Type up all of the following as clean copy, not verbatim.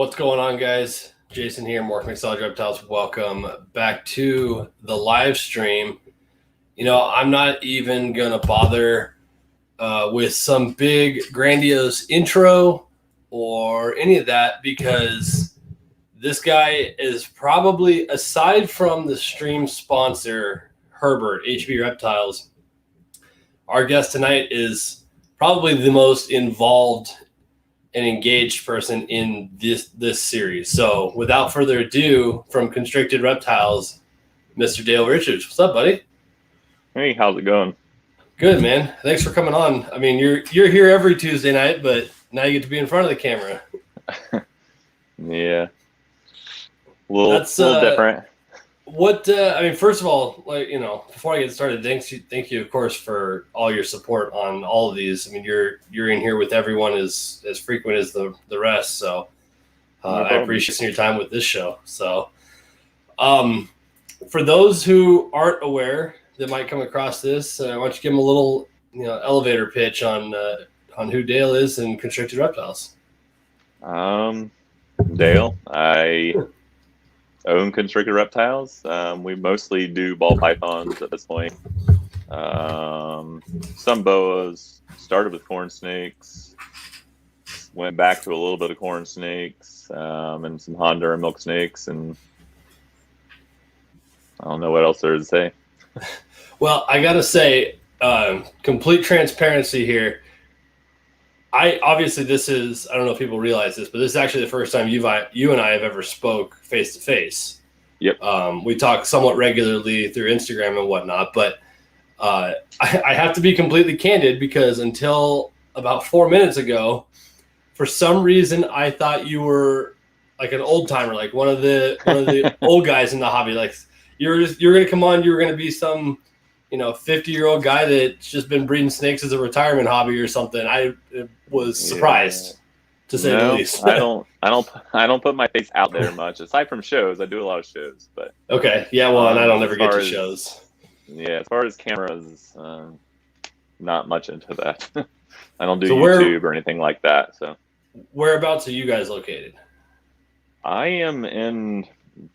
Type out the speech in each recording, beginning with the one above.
What's going on, guys? Jason here, Mixology Reptiles. Welcome back to the live stream. You know, I'm not even going to bother with some big, grandiose intro or any of that because this guy is probably, aside from the stream sponsor, Herbert, HB Reptiles, our guest tonight is probably the most involved and engaged person in this series. So without further ado, from Constricted Reptiles, Mr. Dale Richards. What's up, buddy? Hey, how's it going? Good, man. Thanks for coming on. I mean, you're here every Tuesday night, but now you get to be in front of the camera. Yeah. A little different. I mean, first of all, before I get started, thank you, of course, for all your support on all of these. I mean, you're in here with everyone as frequent as the rest, so I appreciate your time with this show. So, for those who aren't aware that might come across this, why don't you give them a little, elevator pitch on who Dale is and Constricted Reptiles? Dale, I own Constricted Reptiles. We mostly do ball pythons at this point. Some boas, started with corn snakes, went back to a little bit of corn snakes, and some Honduran milk snakes, and I don't know what else there is to say. Well, I gotta say, complete transparency here. Obviously this is, I don't know if people realize this, but this is actually the first time you and I have ever spoke face to face. Yep. We talk somewhat regularly through Instagram and whatnot, but I have to be completely candid because until about 4 minutes ago, for some reason I thought you were like an old timer, like one of the old guys in the hobby. Like you're gonna come on, you're gonna be some 50-year-old guy that's just been breeding snakes as a retirement hobby or something. I was surprised, to say the least. I don't put my face out there much. Aside from shows, I do a lot of shows, but okay, yeah. Well, and I don't ever get to shows. Yeah, as far as cameras, not much into that. I don't do YouTube or anything like that. So, whereabouts are you guys located? I am in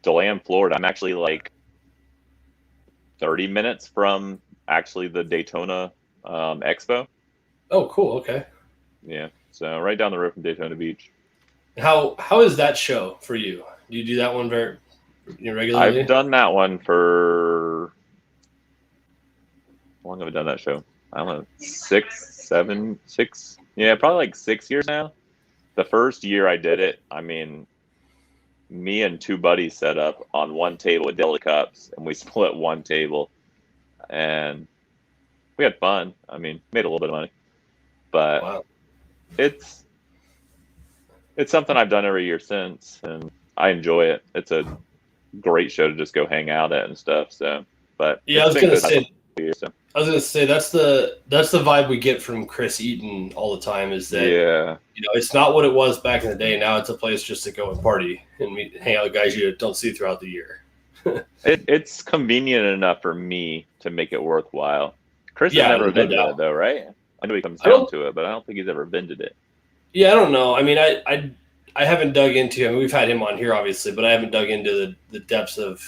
DeLand, Florida. I'm actually like 30 minutes from actually the Daytona Expo. Oh, cool. Okay. Yeah. So right down the road from Daytona Beach. How is that show for you? Do you do that one very regularly? I've done that one for, how long have I done that show? I don't know, 6. Yeah, probably like 6 years now. The first year I did it, I mean, me and two buddies set up on one table with deli cups, and we split one table, and we had fun. I mean, made a little bit of money, but wow. It's something I've done every year since, and I enjoy it. It's a great show to just go hang out at and stuff. So, but yeah, I was gonna say that's the vibe we get from Chris Eaton all the time. Is that it's not what it was back in the day. Now it's a place just to go and party and hang out with guys you don't see throughout the year. It's convenient enough for me to make it worthwhile. Chris has never vended it though, right? I know he comes down to it, but I don't think he's ever vended it. Yeah, I don't know. I mean, I haven't dug into. I mean, we've had him on here obviously, but I haven't dug into the depths of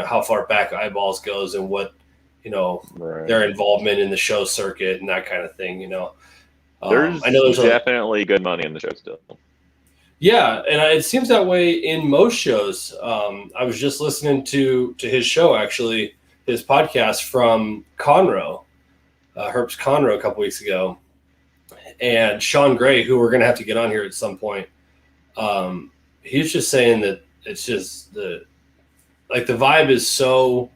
how far back Eyeballs goes and what their involvement in the show circuit and that kind of thing. There's definitely good money in the show still. Yeah, and it seems that way in most shows. I was just listening to his show, actually, his podcast from Conroe, Herb's Conroe, a couple weeks ago, and Sean Gray, who we're going to have to get on here at some point. He's just saying that it's just the vibe is so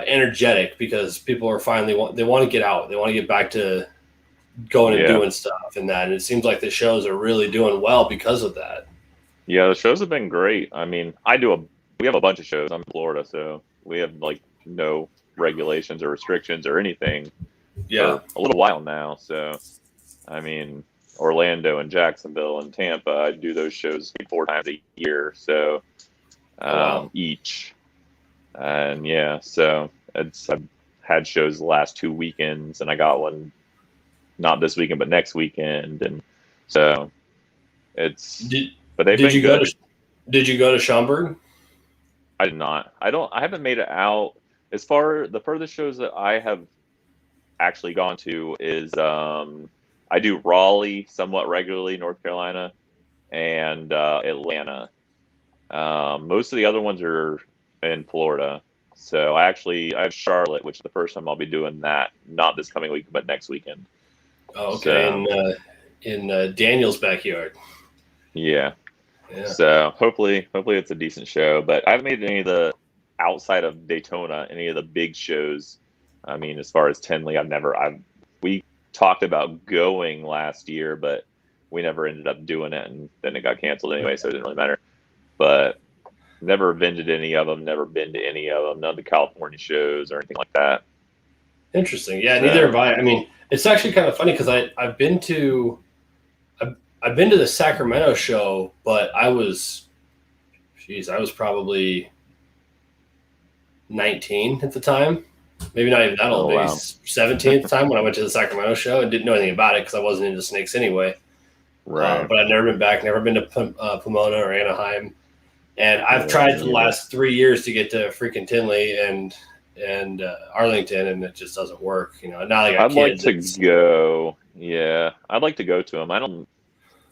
energetic because people are finally they want to get out, they want to get back to going and doing stuff and that, and it seems like the shows are really doing well because of that. Yeah, the shows have been great. I mean, we have a bunch of shows. I'm in Florida, so we have like no regulations or restrictions or anything for a little while now. So I mean, Orlando and Jacksonville and Tampa, I do those shows 4 times a year, so each. And so I've had shows the last 2 weekends, and I got one not this weekend but next weekend, and so it's But they've been good. Did you go to Schaumburg? I did not. I haven't made it out. As far the furthest shows that I have actually gone to is I do Raleigh somewhat regularly, North Carolina, and Atlanta. Most of the other ones are in Florida. So I have Charlotte, which is the first time I'll be doing that. Not this coming week, but next weekend. Oh, okay. So, in Daniel's backyard. Yeah. So hopefully it's a decent show. But I haven't made any of the outside of Daytona, any of the big shows. I mean, as far as Tinley, we talked about going last year, but we never ended up doing it, and then it got canceled anyway, so it didn't really matter. But never visited any of them, never been to any of them, none of the California shows or anything like that. Interesting. Yeah, neither have I. I mean, it's actually kind of funny because I've been to the Sacramento show, but I was probably 19 at the time. Maybe not even that old. Maybe 17 at the time when I went to the Sacramento show and didn't know anything about it because I wasn't into snakes anyway. Right. But I've never been back. Never been to Pomona or Anaheim. And I've tried for the last 3 years to get to freaking Tinley and Arlington, and it just doesn't work. You know, now I got kids. I'd like to go. Yeah, I'd like to go to them.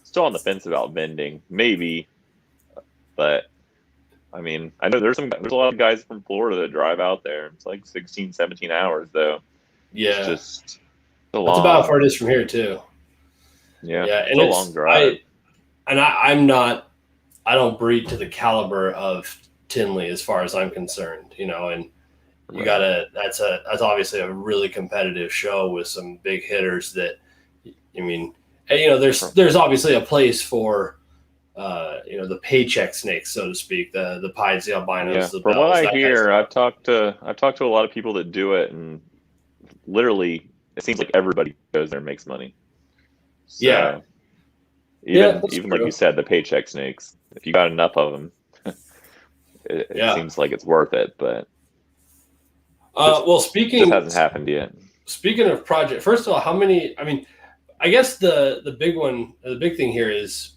Still on the fence about vending, maybe, but I mean, I know there's a lot of guys from Florida that drive out there. It's like 16, 17 hours though. Yeah, it's just that's about how far it is from here too. Yeah, and it's a long drive. I don't breed to the caliber of Tinley as far as I'm concerned, you know, and that's obviously a really competitive show with some big hitters that, I mean, and, you know, there's obviously a place for, you know, the paycheck snakes, so to speak, the pies, the albinos, the bells. From what I hear, I've talked to a lot of people that do it, and literally it seems like everybody goes there and makes money. So, even like you said, the paycheck snakes, if you got enough of them, it seems like it's worth it. But speaking, just hasn't happened yet. Speaking of project, first of all, how many? I mean, I guess the big thing here is,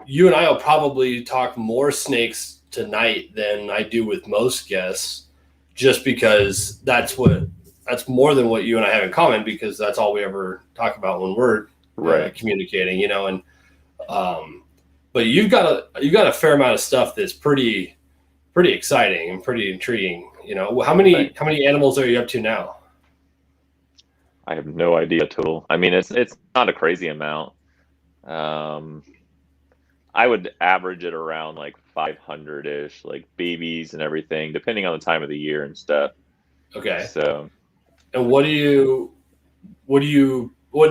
you and I will probably talk more snakes tonight than I do with most guests, just because that's more than what you and I have in common, because that's all we ever talk about when we're communicating, you know. And but you've got a fair amount of stuff that's pretty exciting and pretty intriguing. You know, how many animals are you up to now? I have no idea total. I mean, it's not a crazy amount. I would average it around like 500-ish, like babies and everything, depending on the time of the year and stuff. Okay. So, and what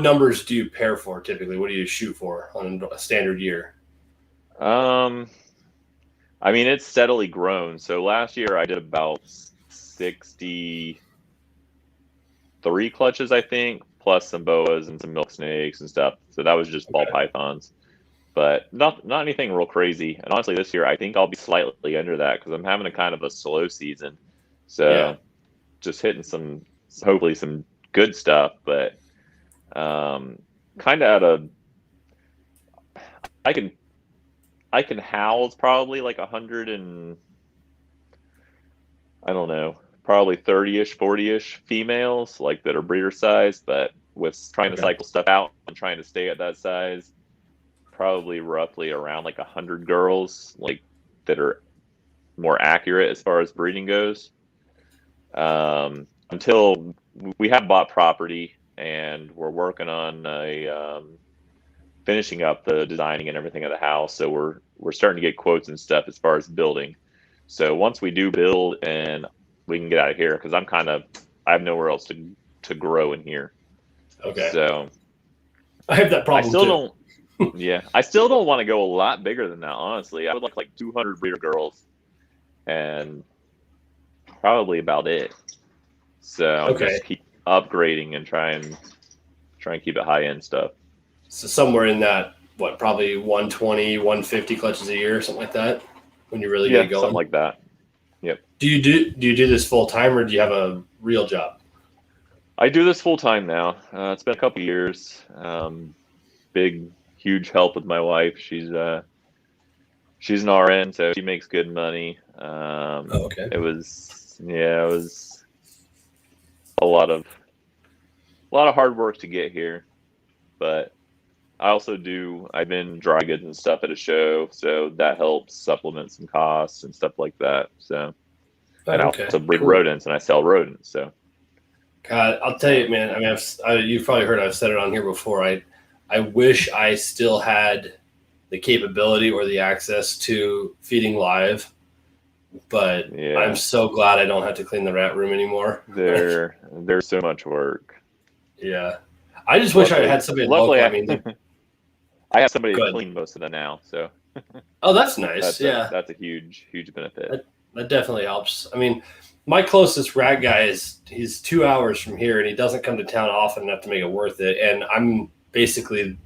numbers do you pair for typically? What do you shoot for on a standard year? I mean, it's steadily grown. So last year I did about 63 clutches, I think, plus some boas and some milk snakes and stuff. So that was just ball pythons, but not anything real crazy. And honestly, this year I think I'll be slightly under that because I'm having a kind of a slow season. So just hitting hopefully some good stuff, but kind of out of, I can house probably like 100 and I don't know, probably 30-ish, 40-ish females like that are breeder size, but with trying to cycle stuff out and trying to stay at that size, probably roughly around like 100 girls like that are more accurate as far as breeding goes. Until we have bought property and we're working on finishing up the designing and everything of the house. So we're starting to get quotes and stuff as far as building. So once we do build and we can get out of here, because I have nowhere else to grow in here. Okay. So I have that problem. I still don't want to go a lot bigger than that, honestly. I would like 200 breeder girls and probably about it. So just keep upgrading and try and keep it high end stuff. So somewhere in that, probably 120, 150 clutches a year, something like that, when you really get going? Something like that. Yep. Do you do this full time, or do you have a real job? I do this full time now. It's been a couple years. Big, huge help with my wife. She's an RN, so she makes good money. Okay. It was a lot of hard work to get here, but I've been dry goods and stuff at a show, so that helps supplement some costs and stuff like that. So, and I also breed rodents and I sell rodents. So, God, I'll tell you, man. I mean, you've probably heard I've said it on here before. I wish I still had the capability or the access to feeding live, but I'm so glad I don't have to clean the rat room anymore. There's so much work. Yeah, I just wish I had somebody luckily, local. I have somebody to clean most of them now. So, oh, that's nice. That's a huge benefit. That definitely helps. I mean, my closest rat guy he's 2 hours from here, and he doesn't come to town often enough to make it worth it. And I'm basically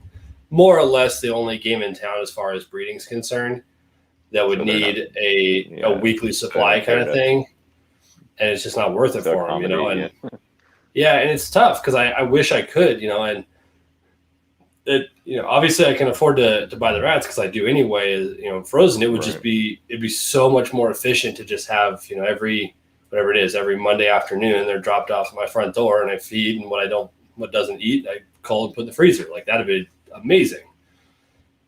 more or less the only game in town as far as breeding's concerned that would need a weekly supply kind of thing, and it's just not worth it for him, you know. And and it's tough because I wish I could, you know, and it, you know, obviously I can afford to buy the rats because I do anyway. You know, frozen, it would just it'd be so much more efficient to just have, you know, every Monday afternoon they're dropped off at my front door and I feed, and what doesn't eat I call and put in the freezer. Like that'd be amazing.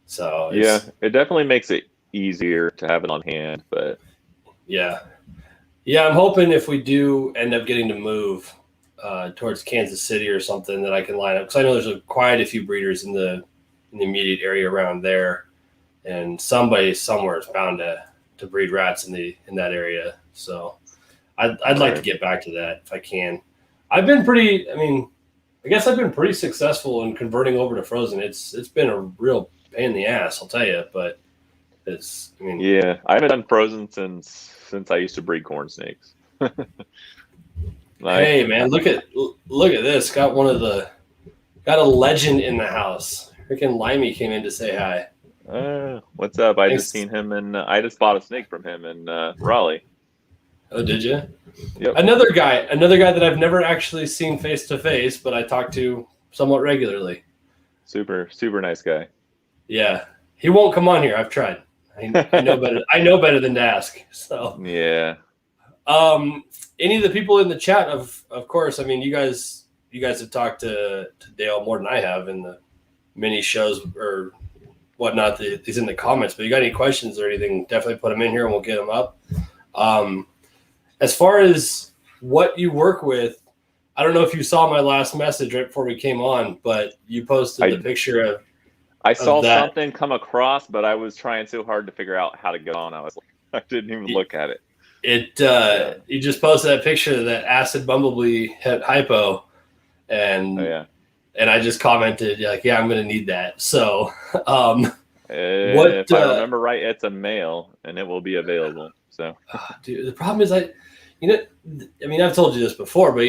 So it definitely makes it easier to have it on hand. But I'm hoping if we do end up getting to move towards Kansas City or something that I can line up, because I know there's quite a few breeders in the immediate area around there, and somebody somewhere is bound to breed rats in that area. So I'd like to get back to that if I can. I guess I've been pretty successful in converting over to frozen. It's been a real pain in the ass, I'll tell you, but I haven't done frozen since I used to breed corn snakes. Hey man, look at this. Got a legend in the house. Freaking Limey came in to say hi. What's up? I just seen him, and I just bought a snake from him in Raleigh. Oh, did you? Yep. Another guy that I've never actually seen face to face, but I talk to somewhat regularly. Super nice guy. Yeah, he won't come on here. I've tried. I know better. I know better than to ask. So yeah. Any of the people in the chat, of course. I mean, you guys have talked to Dale more than I have in the mini shows or whatnot. He's in the comments. But you got any questions or anything? Definitely put them in here, and we'll get them up. As far as what you work with, I don't know if you saw my last message right before we came on, but you posted the picture of. I saw something come across, but I was trying so hard to figure out how to get on. I didn't even look at it. You just posted that picture that acid bumblebee hit hypo, and and I just commented like, yeah, I'm going to need that. So, if I remember right, it's a male, and it will be available. So, dude, the problem is I've told you this before, but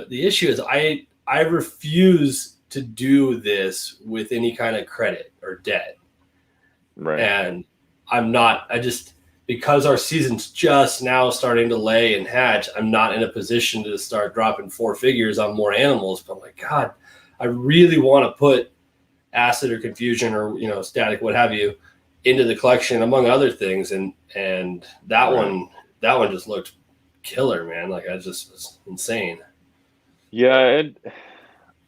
the issue is I refuse to do this with any kind of credit or debt. Right. And because our season's just now starting to lay and hatch, I'm not in a position to start dropping 4 figures on more animals. But I'm like, God, I really want to put acid or confusion or, static, what have you, into the collection, among other things. And that one just looked killer, man. Like, I just was insane. Yeah.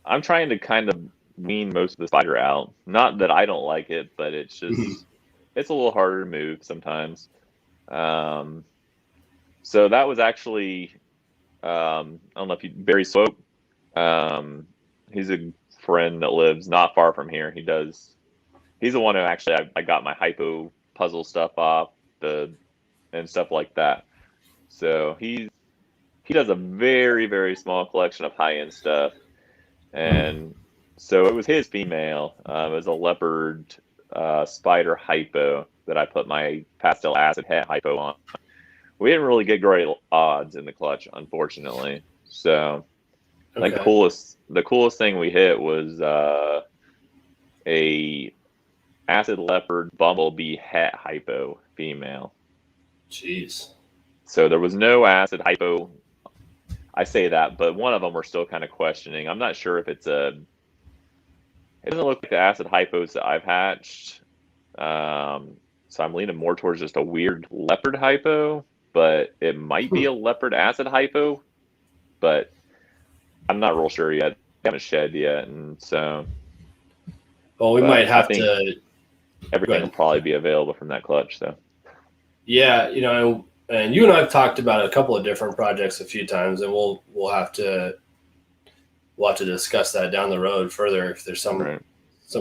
I'm trying to kind of wean most of the spider out. Not that I don't like it, but it's just, it's a little harder to move sometimes. So that was actually, I don't know if Barry Swope, he's a friend that lives not far from here. He's the one who actually, I got my hypo puzzle stuff off and stuff like that. So he does a very, very small collection of high-end stuff. And so it was his female. It was a leopard spider hypo that I put my pastel acid het hypo on. We didn't really get great odds in the clutch, unfortunately. So the coolest thing we hit was a acid leopard bumblebee het hypo female. Jeez. So there was no acid hypo. I say that, but one of them we're still kind of questioning. I'm not sure if it's It doesn't look like the acid hypos that I've hatched. So I'm leaning more towards just a weird leopard hypo, but it might be a leopard acid hypo, but I'm not real sure yet. I haven't shed yet, and so. Well, we might have to. Everything will probably be available from that clutch. So. Yeah, and you and I have talked about a couple of different projects a few times, and we'll have to discuss that down the road further if there's some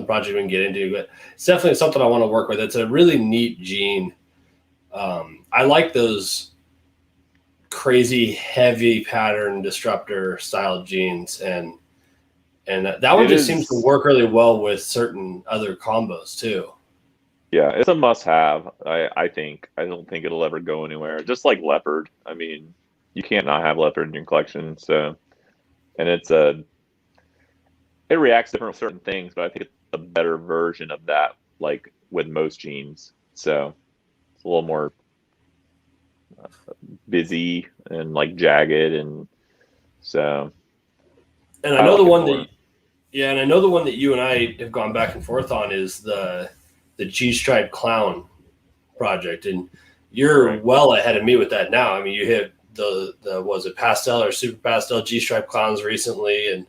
project we can get into. But it's definitely something I want to work with. It's a really neat gene. I like those crazy heavy pattern disruptor style genes, and that one just seems to work really well with certain other combos too. Yeah, it's a must-have. I think. I don't think it'll ever go anywhere. Just like leopard. I mean, you can't not have leopard in your collection. So, and it reacts different with certain things, but I think it's a better version of that, like with most genes. So, it's a little more busy and like jagged, and so. And I know the one that. Yeah, and I know the one that you and I have gone back and forth on is the G-Stripe Clown project, and you're well ahead of me with that now. I mean, you hit the was it pastel or super pastel G-Stripe Clowns recently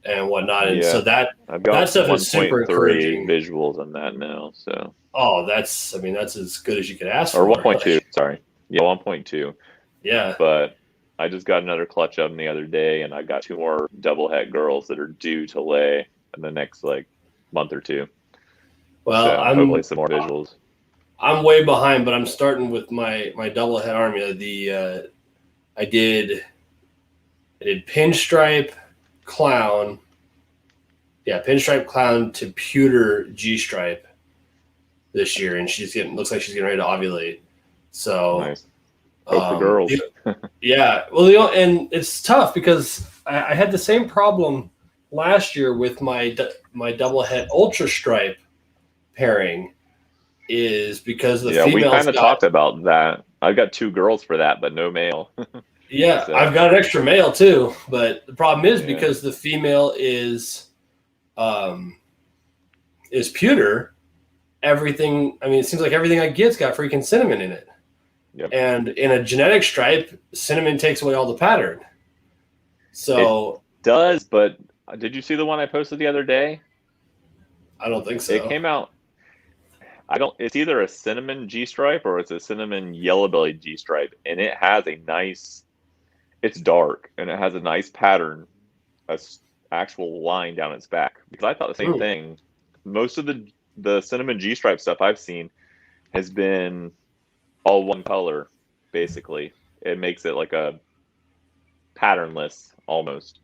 and whatnot, and so that I've got that stuff is super encouraging. Visuals on that now, so that's as good as you could ask or for. 1.2. Sorry, yeah, 1.2. Yeah, but I just got another clutch of them the other day, and I got 2 more double het girls that are due to lay in the next month or 2. Well, so hopefully some more visuals. I'm way behind, but I'm starting with my double het army. I did pinstripe clown. Yeah, pinstripe clown to pewter G-stripe this year, and looks like she's getting ready to ovulate. So nice. Hope the girls. Yeah, well, and it's tough because I had the same problem last year with my double het ultra stripe pairing, is because the females. We kind of talked about that. I've got 2 girls for that, but no male. Yeah, so. I've got an extra male too, but the problem is because the female is pewter. Everything. I mean, it seems like everything I get's got freaking cinnamon in it. Yep. And in a genetic stripe, cinnamon takes away all the pattern. So it does, but did you see the one I posted the other day? I don't think so. It came out. It's either a cinnamon G-stripe or it's a cinnamon yellow belly G-stripe, and it has a nice. It's dark and it has a nice pattern, a actual line down its back. Because I thought the same thing. Most of the cinnamon G-stripe stuff I've seen has been all one color, basically. It makes it like a patternless almost.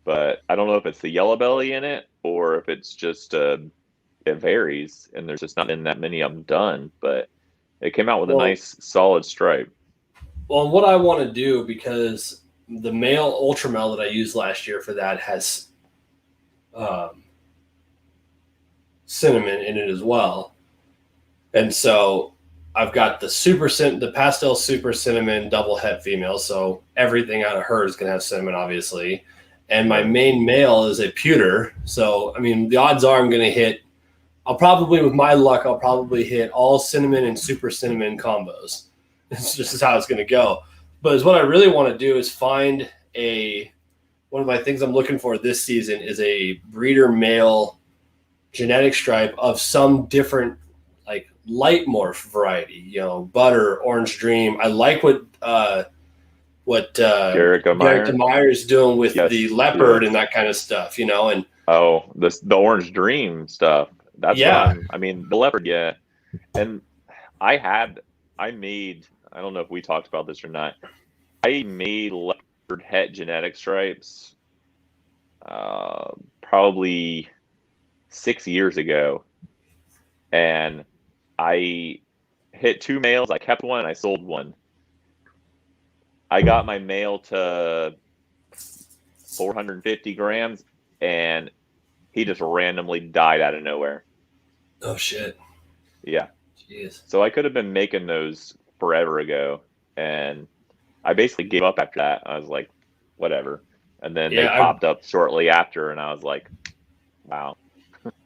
But I don't know if it's the yellow belly in it or if it's just it varies and there's just not been that many of them done. But it came out with a nice solid stripe. Well, what I want to do, because the male ultra male that I used last year for that has cinnamon in it as well, and so I've got the pastel super cinnamon double het female, so everything out of her is going to have cinnamon, obviously. And my main male is a pewter, so I mean the odds are I'll probably hit all cinnamon and super cinnamon combos. It's just how it's going to go. But what I really want to do is find one of my things I'm looking for this season is a breeder male genetic stripe of some different light morph variety, butter, orange dream. I like what Garrett Meyer is doing with the leopard and that kind of stuff, and the orange dream stuff. That's the leopard, and I made, I don't know if we talked about this or not, I made leopard het genetic stripes probably 6 years ago, and I hit 2 males. I kept one and I sold one. I got my male to 450 grams and he just randomly died out of nowhere. Oh shit. Yeah. Jeez. So I could have been making those forever ago, and I basically gave up after that. I was like, whatever. And then they popped up shortly after, and I was like, wow.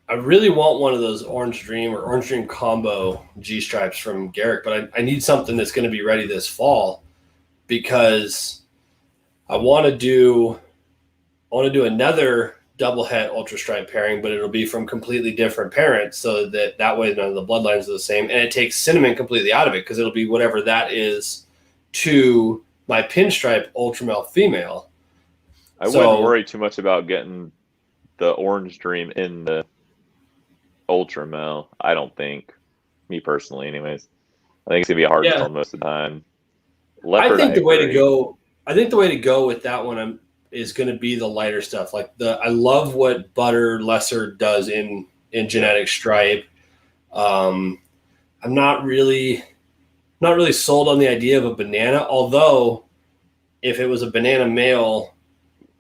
I really want one of those Orange Dream or Orange Dream combo G stripes from Garrick, but I need something that's going to be ready this fall because I want to do another double het ultra stripe pairing, but it'll be from completely different parents, so that way none of the bloodlines are the same, and it takes cinnamon completely out of it because it'll be whatever that is to my pinstripe ultra male female. I wouldn't worry too much about getting the Orange Dream in the ultra male. I don't think, me personally, anyways. I think it's gonna be a hard sell most of the time. Leopard, I think the way to go with that one is going to be the lighter stuff. Like I love what Butter Lesser does in genetic stripe. I'm not really sold on the idea of a banana, although if it was a banana male,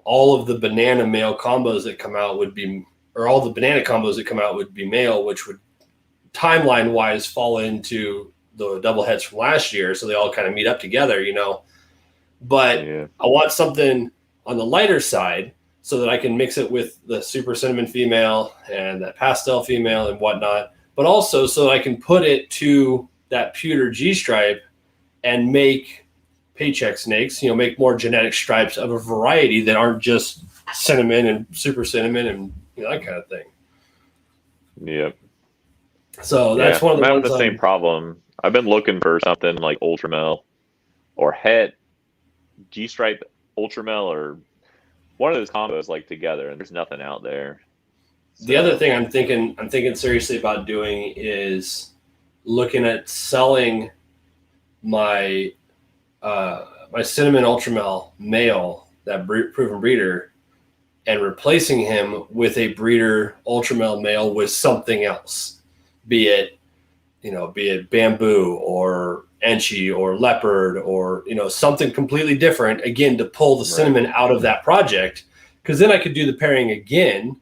all of the banana male combos that come out would be, or all the banana combos that come out would be male, which would timeline wise fall into the double heads from last year. So they all kind of meet up together, but I want something on the lighter side so that I can mix it with the super cinnamon female and that pastel female and whatnot, but also so that I can put it to that pewter G stripe and make paycheck snakes, make more genetic stripes of a variety that aren't just cinnamon and super cinnamon and that kind of thing. Yep. So that's one of the I'm ones having the same problem. I've been looking for something like Ultramel or Het G-Stripe Ultramel or one of those combos like together, and there's nothing out there. So. The other thing I'm thinking seriously about doing is looking at selling my my cinnamon Ultramel male, that proven breeder, and replacing him with a breeder Ultramel male with something else, be it bamboo or Enchi or leopard or something completely different, again, to pull the cinnamon out of that project, because then I could do the pairing again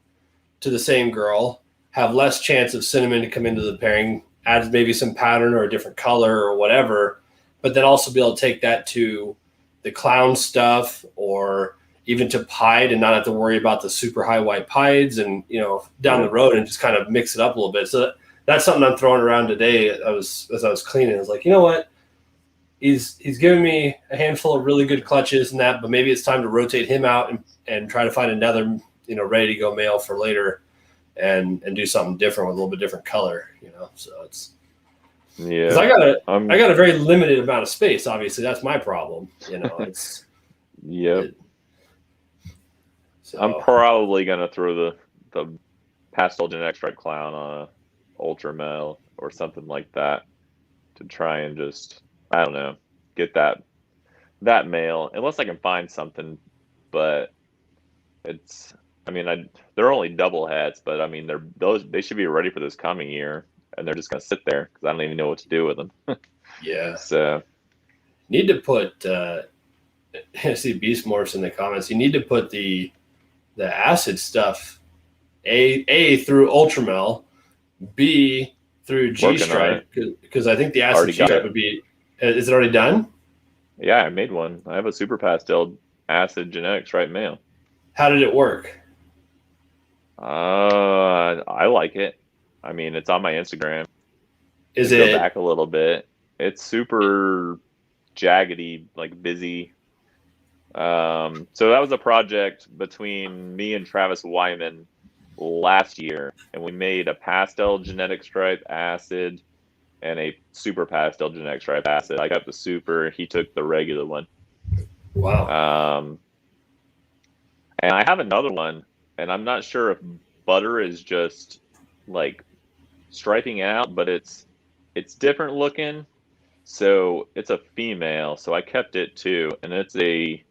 to the same girl, have less chance of cinnamon to come into the pairing, add maybe some pattern or a different color or whatever, but then also be able to take that to the clown stuff or even to pied and not have to worry about the super high white pieds and down the road, and just kind of mix it up a little bit. So that's something I'm throwing around today. As I was cleaning, I was like, you know what? He's giving me a handful of really good clutches and that, but maybe it's time to rotate him out and try to find another, ready to go male for later, and do something different with a little bit different color, So it's because I got a very limited amount of space. Obviously, that's my problem. It's So. I'm probably gonna throw the pastel genetic stripe clown on a ultra male or something like that to try and just, I don't know, get that male, unless I can find something. But they're only double hats, but they should be ready for this coming year, and they're just gonna sit there because I don't even know what to do with them. So need to put I see Beast Morphs in the comments. You need to put the acid stuff a through Ultramel, B through G stripe, because I think the acid G stripe would be. Is it already done? Yeah, I made one. I have a super pastel acid genetic stripe male. How did it work? I like it. It's on my Instagram. Is it go back a little bit? It's super jaggedy, like busy. So that was a project between me and Travis Wyman last year, and we made a pastel genetic stripe acid and a super pastel genetic stripe acid. I got the super, he took the regular one. Wow. And I have another one, and I'm not sure if Butter is just like striping out, but it's different looking. So it's a female, so I kept it too, and it's a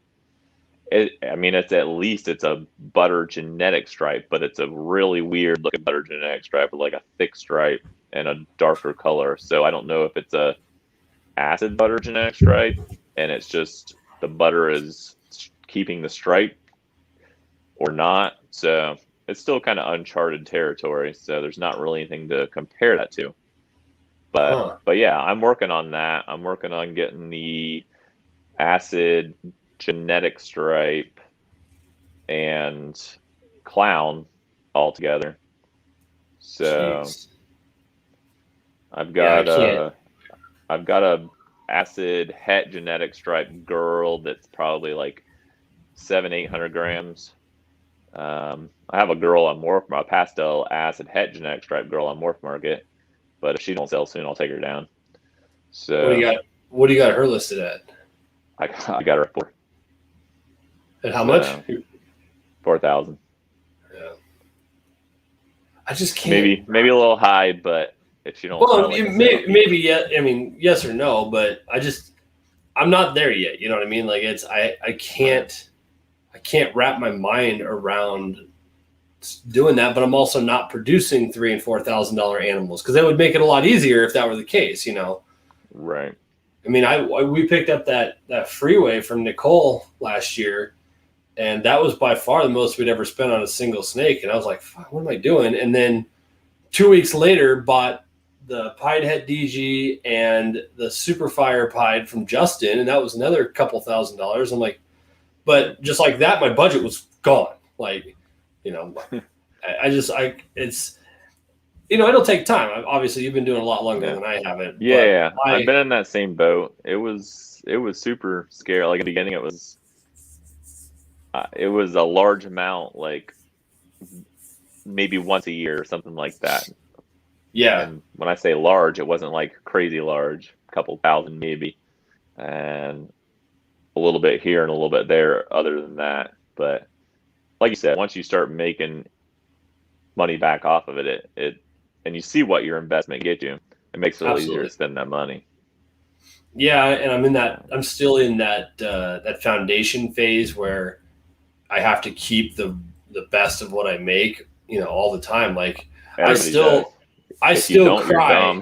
butter genetic stripe, but it's a really weird looking butter genetic stripe with like a thick stripe and a darker color. So I don't know if it's a acid butter genetic stripe and it's just the butter is keeping the stripe or not. So it's still kind of uncharted territory. So there's not really anything to compare that to. But yeah, I'm working on that. I'm working on getting the acid genetic stripe and clown all together. So Jeez. I've got a acid het genetic stripe girl that's probably like 700-800 grams. I have a girl on Morph, a pastel acid het genetic stripe girl on Morph Market, but if she don't sell soon, I'll take her down. So What do you got her listed at? I got her for. At how much? 4,000. Yeah. I just can't. Maybe a little high, but if you don't. Well, maybe yeah. I mean, yes or no, but I'm not there yet. You know what I mean? Like I can't wrap my mind around doing that. But I'm also not producing $3,000 and $4,000 animals, because that would make it a lot easier if that were the case. You know. Right. I mean, we picked up that freeway from Nicole last year, and that was by far the most we'd ever spent on a single snake. And I was like, fuck, what am I doing? And then 2 weeks later, bought the Pied Het DG and the Superfire Pied from Justin, and that was another couple $1,000s. I'm like, but just like that, my budget was gone. Like, you know, it's, you know, it'll take time. Obviously, you've been doing a lot longer than I haven't. Yeah, I've been in that same boat. It was super scary. Like in the beginning, it was a large amount, like maybe once a year or something like that. Yeah. And when I say large, it wasn't like crazy large, a couple thousand maybe, and a little bit here and a little bit there. Other than that, but like you said, once you start making money back off of it, and you see what your investment gets you, it makes it a little easier to spend that money. Yeah, and I'm still in that foundation phase where I have to keep the best of what I make, you know, all the time. Like I still cry.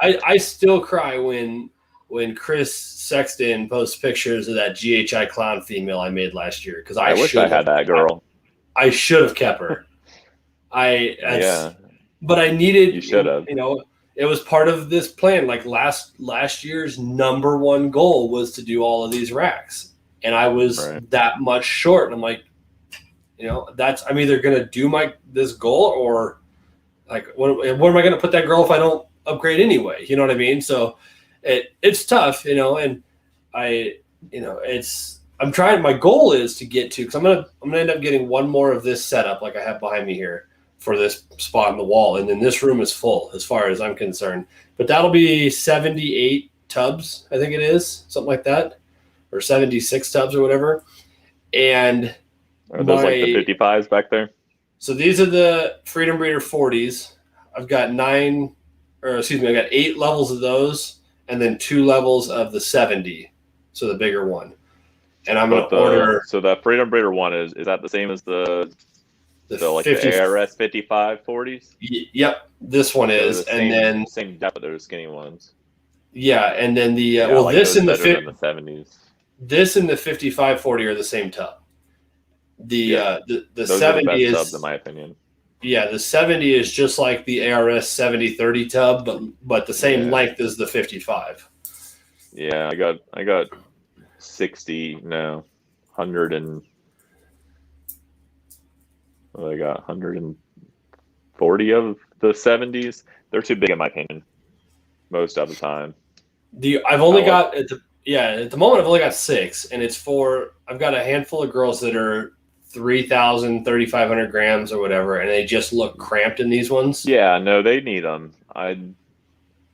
I still cry when Chris Sexton posts pictures of that GHI clown female I made last year, because I wish I had that girl. I should have kept her. But I needed. You should have. You know, it was part of this plan. Like last year's number one goal was to do all of these racks, and I was that much short. And I'm like, you know, I'm either gonna do this goal, or like what am I gonna put that girl if I don't upgrade anyway? You know what I mean? So it's tough, you know, and I'm trying. My goal is to get to, because I'm gonna end up getting one more of this setup like I have behind me here for this spot in the wall, and then this room is full as far as I'm concerned. But that'll be 78 tubs, I think it is, something like that, or 76 tubs or whatever. And are those like the 55s back there? So these are the Freedom Breeder 40s. I've got 8 levels of those, and then 2 levels of the 70, so the bigger one. And I'm going to order. So that Freedom Breeder one is that the same as the ARS 55 40s? Yep, this one is, and then same depth of those skinny ones. Yeah, and then this in the 70s. This and the 55 40 are the same tub. The 70 is tubs, in my opinion. Yeah, the 70 is just like the ARS 7030 tub, but the same length as the 55. Yeah, I got 100 and I got 140 of the 70s. They're too big in my opinion, most of the time. I've only got at the moment I've only got 6, and I've got a handful of girls that are 3,000, 3,500 grams or whatever, and they just look cramped in these ones. Yeah, no, they need them. I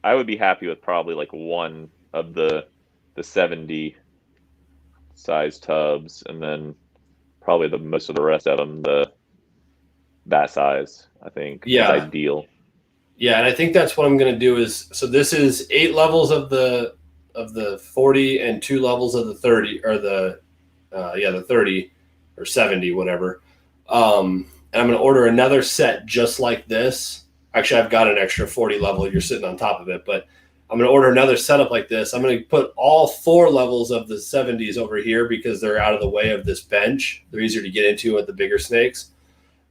would be happy with probably like one of the 70 size tubs, and then probably most of the rest of them that size, I think, is ideal. Yeah, and I think that's what I'm going to do is, so this is 8 levels of the 40 and 2 levels of the 30, or the 30 or 70, whatever. And I'm going to order another set just like this. Actually, I've got an extra 40 level. You're sitting on top of it, but I'm going to order another setup like this. I'm going to put all 4 levels of the 70s over here because they're out of the way of this bench. They're easier to get into with the bigger snakes.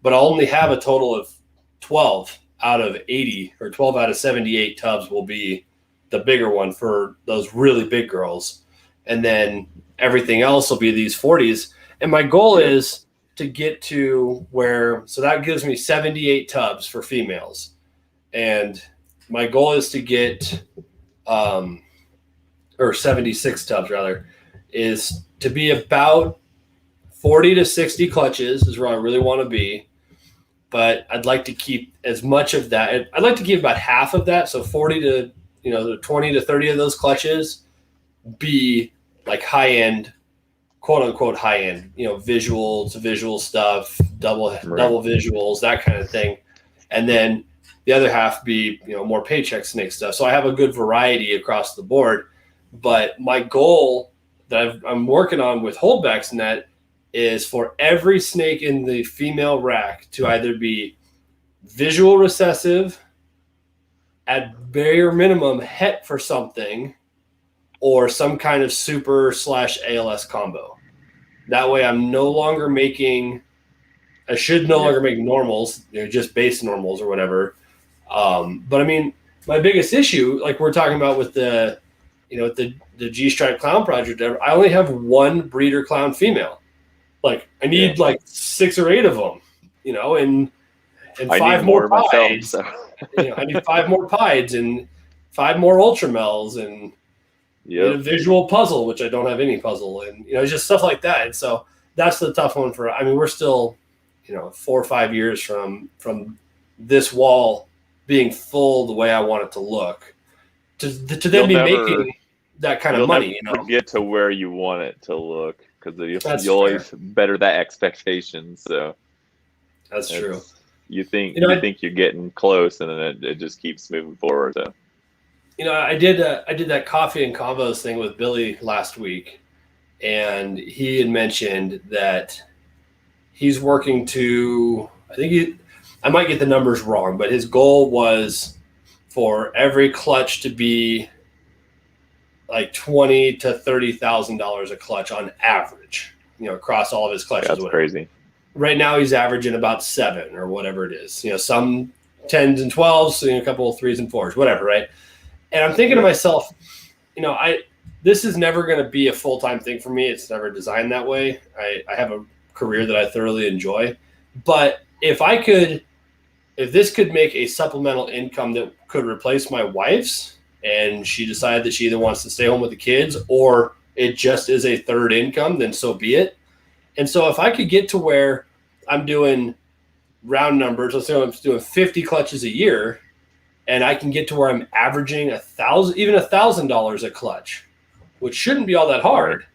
But I'll only have a total of 12 out of 80, or 12 out of 78 tubs will be the bigger one for those really big girls. And then everything else will be these 40s. And my goal is to get to where, so that gives me 78 tubs for females. And my goal is to get, or 76 tubs rather, is to be about 40 to 60 clutches is where I really want to be. But I'd like to keep as much of that. I'd like to keep about half of that. So 40 to, the 20 to 30 of those clutches be like high end, quote unquote high end, visual stuff, double visuals, that kind of thing. And then the other half be, more paycheck snake stuff. So I have a good variety across the board. But my goal that I'm working on with Holdbacks Net is for every snake in the female rack to either be visual recessive, at bare minimum het for something, or some kind of super / ALS combo. That way I'm no longer making, I should no longer make normals, just base normals or whatever. But I mean, my biggest issue, like we're talking about with the G-Stripe Clown project, I only have one breeder clown female. Like I need like 6 or 8 of them, and 5 more pieds. So. I need 5 more pieds and 5 more ultramels and a visual puzzle, which I don't have any puzzle, and just stuff like that. And so that's the tough one for. I mean, we're still 4 or 5 years from this wall being full the way I want it to look. To then be making that kind of money, never get to where you want it to look. Because you always better that expectation. So that's true. You think you're getting close, and then it just keeps moving forward. So. I did that coffee and combos thing with Billy last week, and he had mentioned that he's working to. I might get the numbers wrong, but his goal was for every clutch to be like $20,000 to $30,000 a clutch on average, across all of his clutches. That's crazy. Right now he's averaging about 7 or whatever it is. Some 10s and 12s, a couple of 3s and 4s, whatever, right? And I'm thinking to myself, this is never going to be a full-time thing for me. It's never designed that way. I have a career that I thoroughly enjoy. But if this could make a supplemental income that could replace my wife's, and she decided that she either wants to stay home with the kids or it just is a third income, then so be it. And so if I could get to where I'm doing round numbers, let's say I'm doing 50 clutches a year, and I can get to where I'm averaging $1,000 a clutch, which shouldn't be all that hard.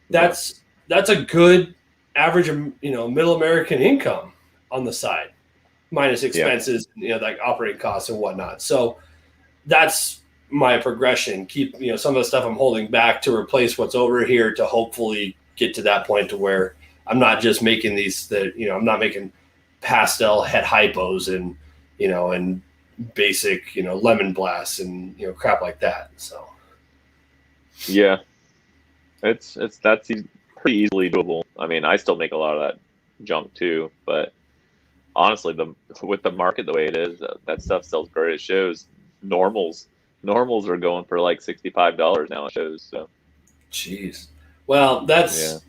That's a good average of, middle American income on the side, minus expenses, like operating costs and whatnot. So that's my progression. Keep, some of the stuff I'm holding back to replace what's over here to hopefully get to that point to where I'm not just making I'm not making pastel het hypos and, and basic, lemon blasts and, crap like that. So. Yeah, that's pretty easily doable. I mean, I still make a lot of that junk too, but honestly, with the market the way it is, that stuff sells great at shows. Normals are going for like $65 now at shows. So, jeez. Well, that's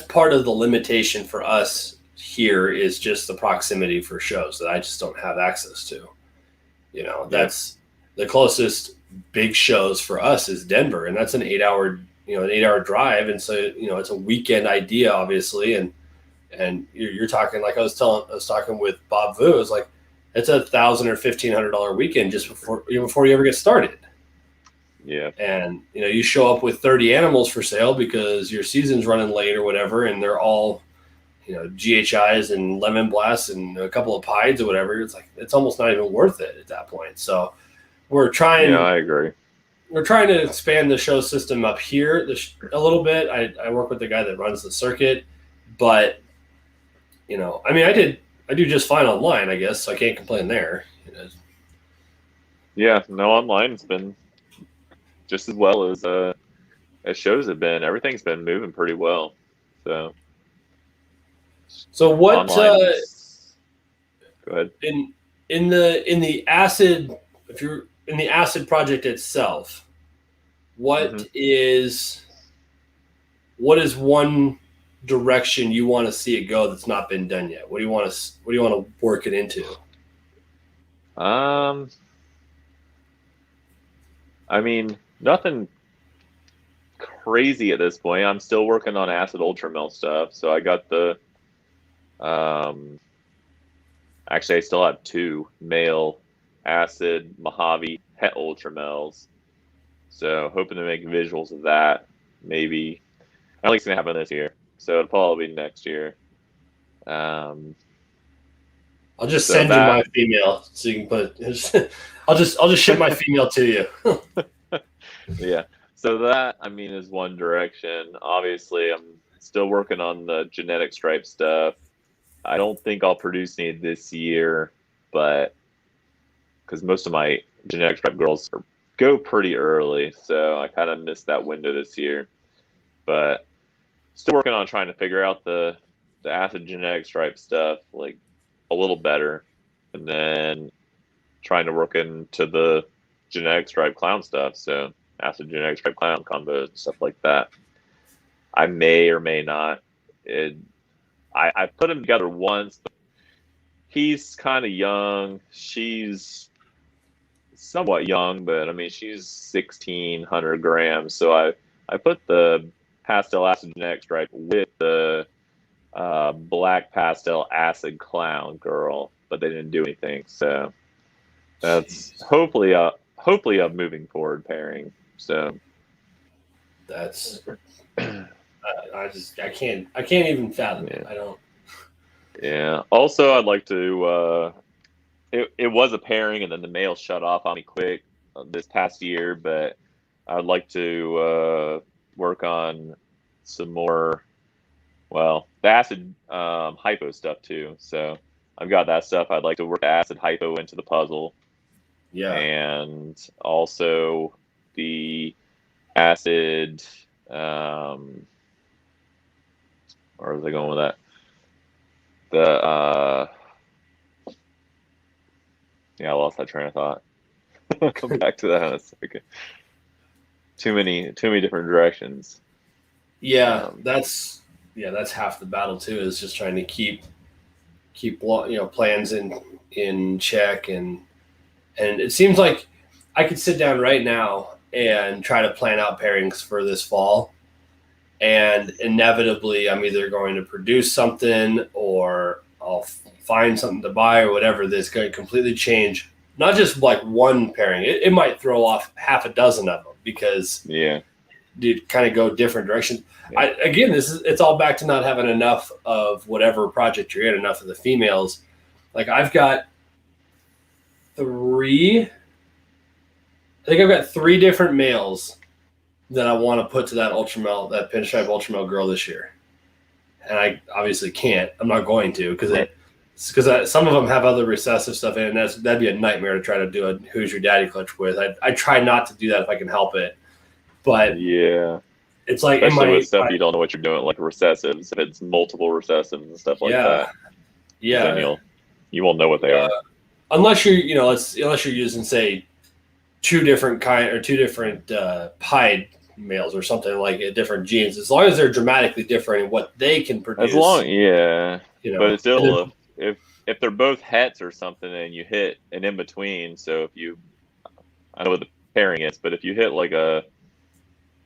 part of the limitation for us here is just the proximity for shows that I just don't have access to. That's the closest big shows for us is Denver, and that's an 8-hour drive, and so it's a weekend idea, obviously, and you're talking like I was talking with Bob Vu. It was like it's $1,000 or $1,500 weekend just before you ever get started. Yeah. And you show up with 30 animals for sale because your season's running late or whatever, and they're all GHIs and lemon blasts and a couple of pieds or whatever. It's like it's almost not even worth it at that point. So we're trying. Yeah, I agree. We're trying to expand the show system up here a little bit. I work with the guy that runs the circuit, but I mean, I do just fine online, I guess, so I can't complain there. Yeah, no, online's been just as well as shows have been. Everything's been moving pretty well. So what? Go ahead. In the acid, if you're in the acid project itself, what is one direction you want to see it go that's not been done yet? What do you want to work it into? I mean, nothing crazy at this point. I'm still working on acid ultramel stuff. So I got the actually I still have 2 male acid Mojave het ultramels. So hoping to make visuals of that. Maybe I don't think it's gonna happen this year. So it'll probably be next year. I'll just send you my female so you can put it. I'll just ship my female to you. Yeah. So that, I mean, is one direction. Obviously, I'm still working on the genetic stripe stuff. I don't think I'll produce any this year, but because most of my genetic stripe girls go pretty early, so I kind of missed that window this year. But still working on trying to figure out the acid genetic stripe stuff like a little better, and then trying to work into the genetic stripe clown stuff. So acid genetic stripe clown combos and stuff like that. I may or may not. I put them together once. He's kind of young. She's somewhat young, but I mean she's 1,600 grams. So I put the pastel acid genetic stripe with the black pastel acid clown girl, but they didn't do anything. So that's hopefully a moving forward pairing. So that's I can't even fathom it. I don't. Yeah. Also, I'd like to. It was a pairing, and then the male shut off on me quick this past year. But I'd like to work on some more. Well, the acid hypo stuff too. So I've got that stuff. I'd like to work the acid hypo into the puzzle. Yeah. And also the acid. Where was I going with that? Yeah, I lost that train of thought. I'll come back to that in a second. Too many different directions. Yeah, that's half the battle too. Is just trying to keep plans in check, and it seems like I could sit down right now and try to plan out pairings for this fall, and inevitably I'm either going to produce something or I'll find something to buy or whatever that's going to completely change. Not just like one pairing. It might throw off half a dozen of them because you kind of go different directions. Yeah. It's all back to not having enough of whatever project you're in, enough of the females. Like I've got 3 different males that I want to put to that pinstripe ultramel girl this year. And I obviously can't. I'm not going to because some of them have other recessive stuff in it, and that'd be a nightmare to try to do a Who's Your Daddy clutch with. I try not to do that if I can help it. But yeah, it's like especially with stuff you don't know what you're doing, like recessives. If it's multiple recessives and stuff like that, then you won't know what they are. Unless you're using say 2 different pied males or something like different genes. As long as they're dramatically different in what they can produce. But it's still if they're both hets or something and you hit an in between. So I know what the pairing is, but if you hit like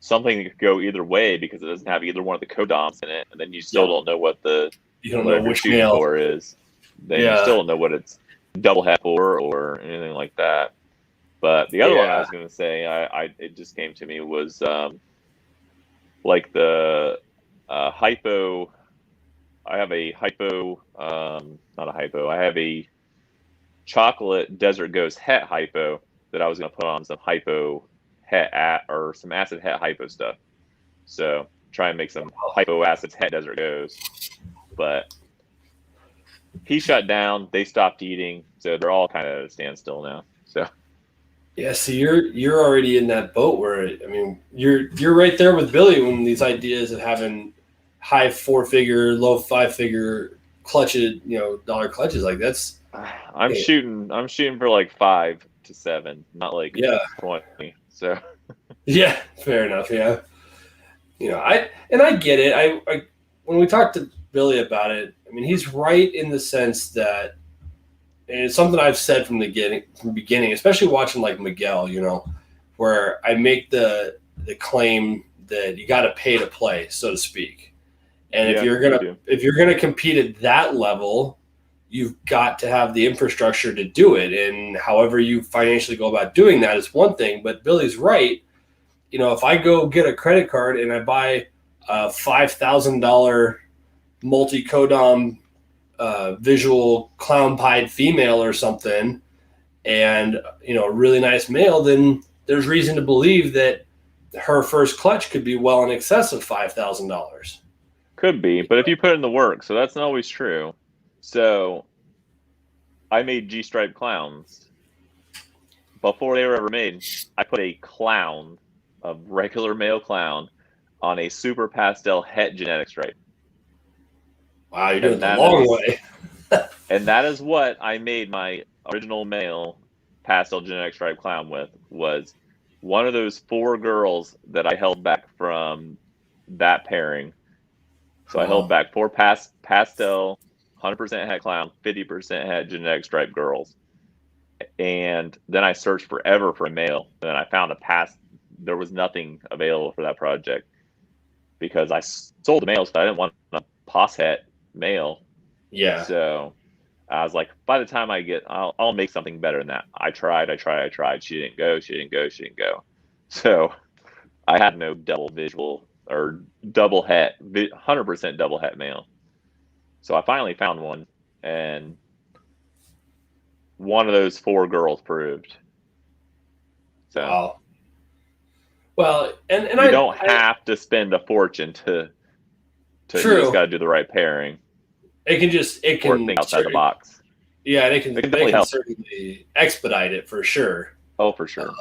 something that could go either way because it doesn't have either one of the codoms in it, and then you still don't know what you don't know which male for is, then you still don't know what it's double het for or anything like that. But the other one I was going to say, it just came to me was like the hypo. I have a hypo, not a hypo. I have a chocolate Desert Ghost het hypo that I was going to put on some hypo het or some acid het hypo stuff. So try and make some hypo acids het Desert Ghost. But he shut down. They stopped eating, so they're all kind of at a standstill now. So. Yeah, so you're already in that boat where you're right there with Billy when these ideas of having high 4-figure, low 5-figure clutches, dollar clutches like that's. I'm shooting for like 5 to 7, not like 20. So. Yeah, fair enough. Yeah, I get it. when we talked to Billy about it, I mean, he's right in the sense that, and it's something I've said from the beginning, especially watching like Miguel, you know, where I make the claim that you got to pay to play, so to speak. And if you're gonna compete at that level, you've got to have the infrastructure to do it. And however you financially go about doing that is one thing. But Billy's right. You know, if I go get a credit card and I buy a $5,000 multi-codom visual clown pied female or something, and you know, a really nice male, then there's reason to believe that her first clutch could be well in excess of $5,000. Could be, but if you put in the work, so that's not always true. So I made G-stripe clowns before they were ever made. I put a clown, a regular male clown, on a super pastel het genetic stripe. Wow, you're doing it the long way. And that is what I made my original male pastel genetic stripe clown with, was one of those 4 girls that I held back from that pairing. So I held back 4 pastel, 100% het clown, 50% het genetic stripe girls. And then I searched forever for a male. And then I found there was nothing available for that project because I sold the males, but I didn't want a pos het male. Yeah. So I was like, by the time I'll make something better than that. I tried. She didn't go. So I had no double visual or double het, 100% double het male. So I finally found one, and one of those 4 girls proved. So wow. Well, and you don't have to spend a fortune to true. You just got to do the right pairing. It can think outside the box. Yeah, they can certainly expedite it for sure. Oh, for sure.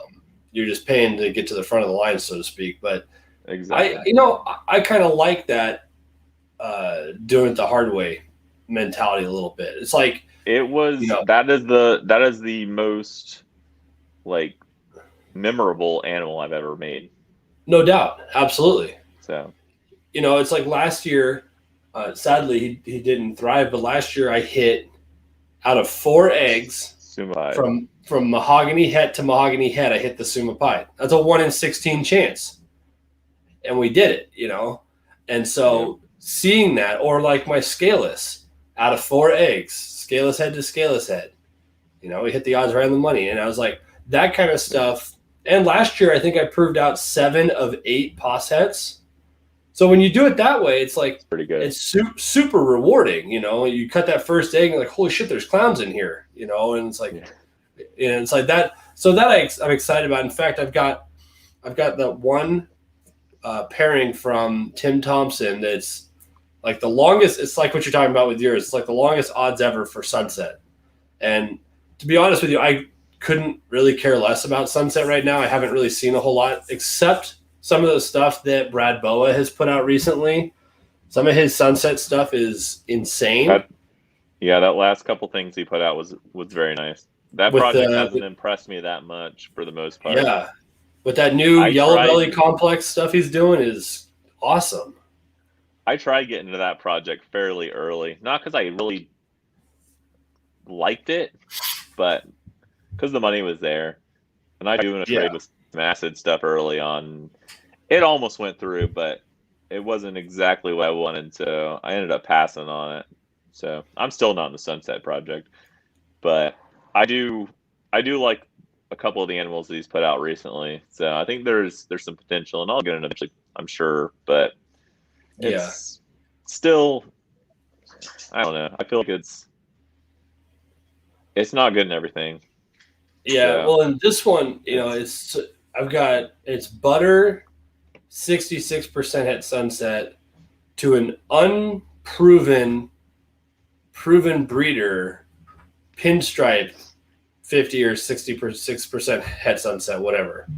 You're just paying to get to the front of the line, so to speak. But exactly. I kind of like that doing it the hard way mentality a little bit. It's like it was that is the most like memorable animal I've ever made. No doubt, absolutely. So it's like last year. Sadly, he didn't thrive, but last year I hit out of 4 eggs from mahogany het to mahogany het. I hit the Suma Pie. That's a 1 in 16 chance, and we did it. And so seeing that, or like my scaleless, out of 4 eggs, scaleless head to scaleless head, we hit the odds right on the money, and I was like that kind of stuff. And last year, I think I proved out 7 of 8 pos hets. So when you do it that way, it's like pretty good. It's super rewarding. You cut that first egg and you're like, holy shit, there's clowns in here. And it's like, it's like that. So that I'm excited about. In fact, I've got that one pairing from Tim Thompson that's like the longest. It's like what you're talking about with yours. It's like the longest odds ever for Sunset. And to be honest with you, I couldn't really care less about Sunset right now. I haven't really seen a whole lot except some of the stuff that Brad Boa has put out recently. Some of his Sunset stuff is insane. That last couple things he put out was very nice. That project hasn't impressed me that much for the most part. Yeah. But that new Yellow Belly complex stuff he's doing is awesome. I tried getting into that project fairly early. Not because I really liked it, but because the money was there. And I doing a trade with some acid stuff early on. It almost went through, but it wasn't exactly what I wanted, so I ended up passing on it. So I'm still not in the Sunset project, but I do like a couple of the animals that he's put out recently. So I think there's some potential, and I'll get into it eventually, I'm sure. But it's still, I don't know. I feel like it's not good in everything. Yeah. So. Well, in this one, it's butter. 66% at Sunset to an proven breeder, pinstripe 50 or 66% het Sunset, whatever.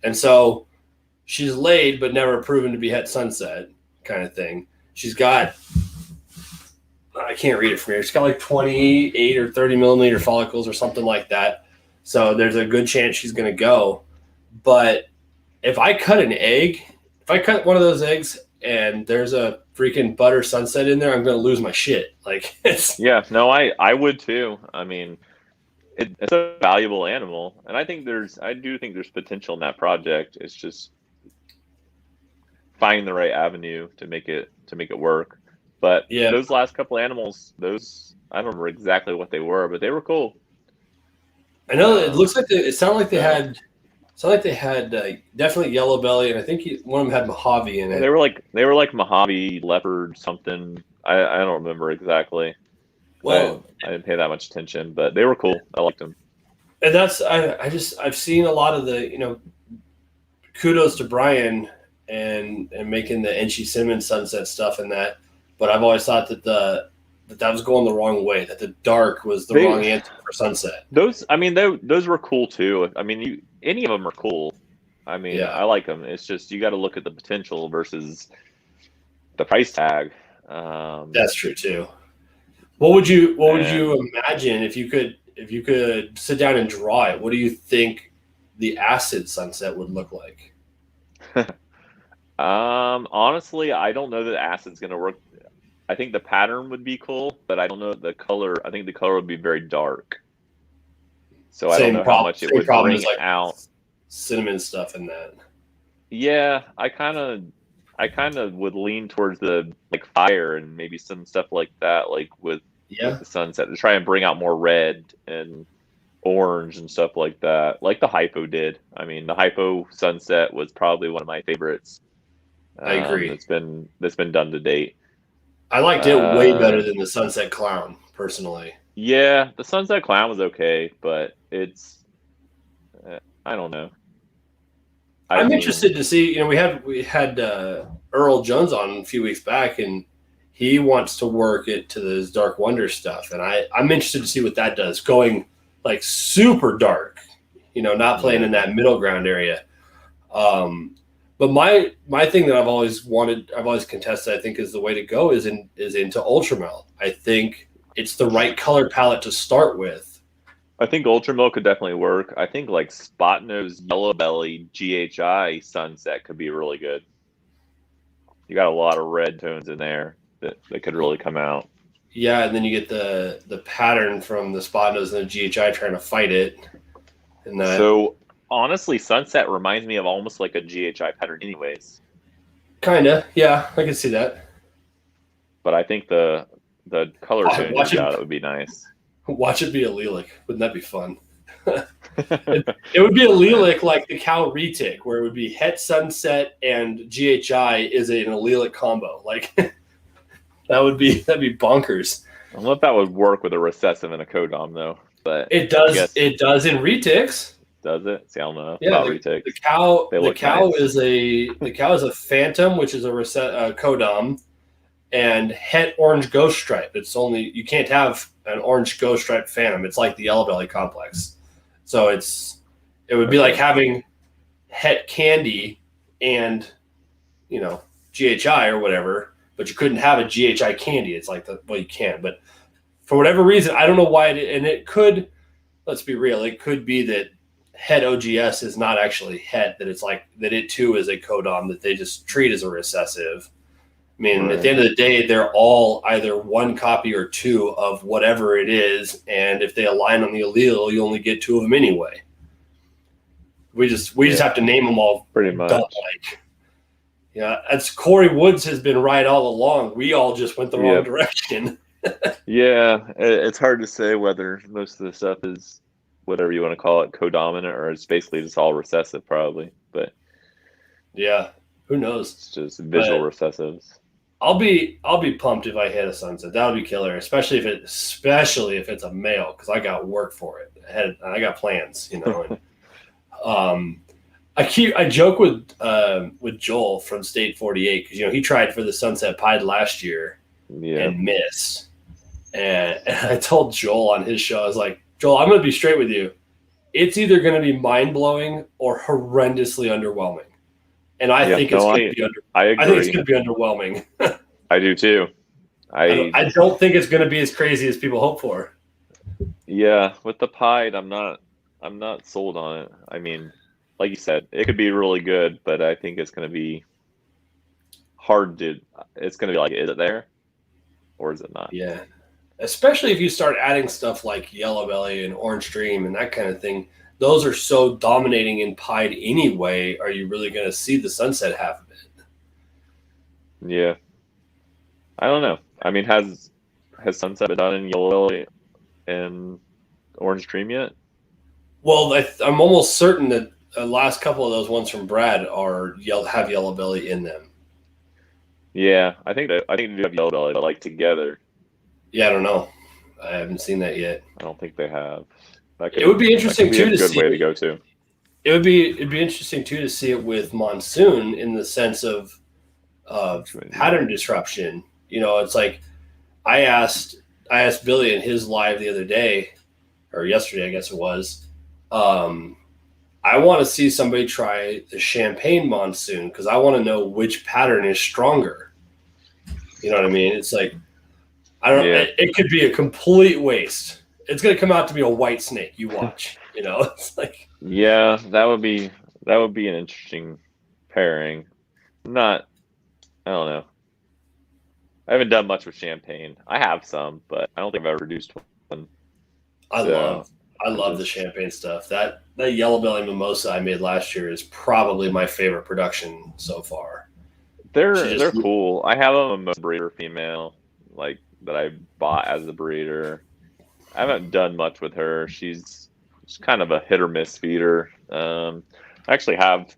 And so she's laid but never proven to be het Sunset kind of thing. She's got, I can't read it from here. She's got like 28 or 30 millimeter follicles or something like that. So there's a good chance she's going to go. But if I cut one of those eggs and there's a freaking butter sunset in there, I'm going to lose my shit. Like, it's Yeah, no, I would too. I mean, it's a valuable animal, and I do think there's potential in that project. It's just finding the right avenue to make it work. But yeah. those last couple animals, I don't remember exactly what they were, but they were cool. I know it looks like it sounded like they had. Sounded like they had definitely yellow belly, and I think one of them had Mojave in it. They were like Mojave, leopard, something. I don't remember exactly. Well, I didn't pay that much attention, but they were cool. I liked them. And that's I've seen a lot of the kudos to Brian and making the Enchi cinnamon sunset stuff and that, but I've always thought that that was going the wrong way. That the dark was the wrong answer for sunset. Those were cool too. I mean, any of them are cool. I mean, I like them. It's just you got to look at the potential versus the price tag. That's true too. What would you imagine if you could sit down and draw it? What do you think the acid sunset would look like? Honestly, I don't know that acid's going to work. I think the pattern would be cool, but I don't know the color. I think the color would be very dark. So I don't know how much it would bring out cinnamon stuff in that. Yeah, I kind of would lean towards the fire and maybe some stuff like that, with the sunset, to try and bring out more red and orange and stuff like that, like the hypo did. I mean, the hypo sunset was probably one of my favorites. I agree. That's been done to date. I liked it way better than the sunset clown, personally. Yeah, the sunset clown was okay, but it's I don't know. I'm interested to see. We had Earl Jones on a few weeks back, and he wants to work it to this Dark Wonder stuff, and I'm interested to see what that does. Going super dark, not playing in that middle ground area. But my thing that I've always contested, I think, is the way to go is into Ultramel. I think it's the right color palette to start with. I think Ultramel could definitely work. I think Spot Nose, Yellow Belly, GHI Sunset could be really good. You got a lot of red tones in there that could really come out. Yeah, and then you get the pattern from the Spot Nose and the GHI trying to fight it. And that. So honestly, Sunset reminds me of almost like a GHI pattern anyways. Kinda, yeah, I can see that. But I think the color tone it would be nice. Watch it be allelic. Wouldn't that be fun? it would be allelic like the cow retic, where it would be Het Sunset and GHI is an allelic combo. That'd be bonkers. I don't know if that would work with a recessive and a codom though. But it does. It does in retics. Does it? See, I don't know. Yeah, the cow is a phantom, which is a codom, and Het Orange Ghost Stripe. You can't have an orange ghost stripe phantom. It's like the Yellow Belly complex. So it would be like having Het Candy and GHI or whatever, but you couldn't have a GHI candy. It's you can, but for whatever reason, I don't know why it could. Let's be real. It could be that Het OGS is not actually Het, that it's that it too is a codom that they just treat as a recessive. I mean, At the end of the day, they're all either one copy or two of whatever it is, and if they align on the allele, you only get two of them anyway. We just have to name them all pretty much. As Corey Woods has been right all along. We all just went the wrong direction. Yeah, it's hard to say whether most of the stuff is whatever you want to call it, codominant, or it's basically just all recessive, probably. But yeah, who knows? It's just visual recessives. I'll be pumped if I hit a sunset. That would be killer, especially if it's a male, because I got work for it. I got plans, And, I joke with Joel from State 48 because he tried for the Sunset Pied last year and missed. And I told Joel on his show, I was like, Joel, I'm going to be straight with you. It's either going to be mind blowing or horrendously underwhelming. And I think it's going to be I think it's going to be underwhelming. I do too. I don't think it's going to be as crazy as people hope for. Yeah, with the Pied, I'm not sold on it. I mean, like you said, it could be really good, but I think it's going to be hard to. It's going to be like, is it there, or is it not? Yeah, especially if you start adding stuff like Yellow Belly and Orange Dream and that kind of thing. Those are so dominating in pied anyway. Are you really going to see the sunset half of it? Yeah, I don't know. I mean, has sunset been done in Yellow Belly and Orange Dream yet? Well, I'm almost certain that the last couple of those ones from Brad have Yellow Belly in them. Yeah, I think they do have Yellow Belly, but like together. Yeah, I don't know. I haven't seen that yet. I don't think they have. It would be interesting too to see. A good way to go too. It'd be interesting too to see it with Monsoon in the sense of pattern disruption. You know, it's like I asked Billy in his live the other day or yesterday, I guess it was. I want to see somebody try the Champagne Monsoon because I want to know which pattern is stronger. You know what I mean? It's like I don't. Yeah. It could be a complete waste. It's going to come out to be a white snake. You watch. You know, it's like. Yeah, that would be an interesting pairing. I don't know. I haven't done much with Champagne. I have some, but I don't think I've ever reduced one. I love the Champagne stuff. That Yellow Belly Mimosa I made last year is probably my favorite production so far. They're cool. I have a Mimosa breeder female, like that I bought as a breeder. I haven't done much with her. She's kind of a hit or miss feeder. I actually have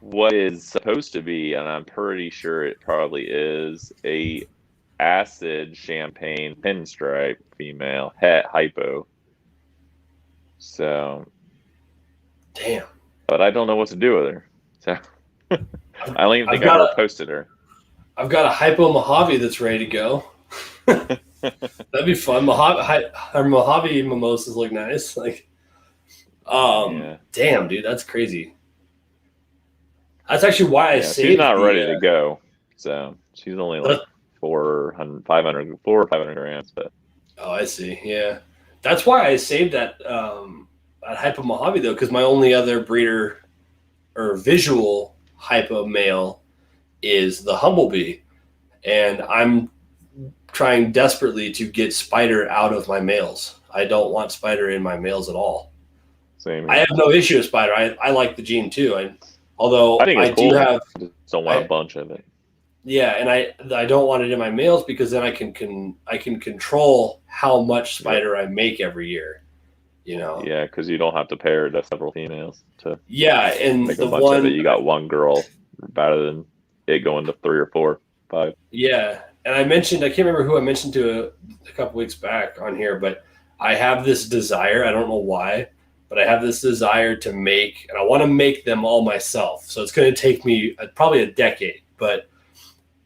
what is supposed to be, and I'm pretty sure it probably is, a acid Champagne pinstripe female, het hypo. So, damn. But I don't know what to do with her. So I don't even think I ever posted her. I've got a hypo Mojave that's ready to go. That'd be fun. Our Mojave mimosas look nice. Like, damn, dude, that's crazy. That's actually why I saved. She's not ready to go. So she's only like 400 grams. But I see. Yeah, that's why I saved that hypo Mojave though, because my only other breeder or visual hypo male is the Humblebee, and I'm trying desperately to get Spider out of my males. I don't want Spider in my males at all. Same. I have no issue with Spider. I like the gene too. Although I think it's cool. I don't want a bunch of it. Yeah, and I don't want it in my males because then I can control how much Spider I make every year. You know. Yeah, because you don't have to pair to several females to. Yeah, and make a bunch of it. You got one girl, better than it going to 3 or 4, 5. Yeah, and I can't remember who I mentioned to a couple weeks back on here, but I have this desire. I don't know why, but I have this desire to make, and I want to make them all myself. So it's going to take me probably a decade, but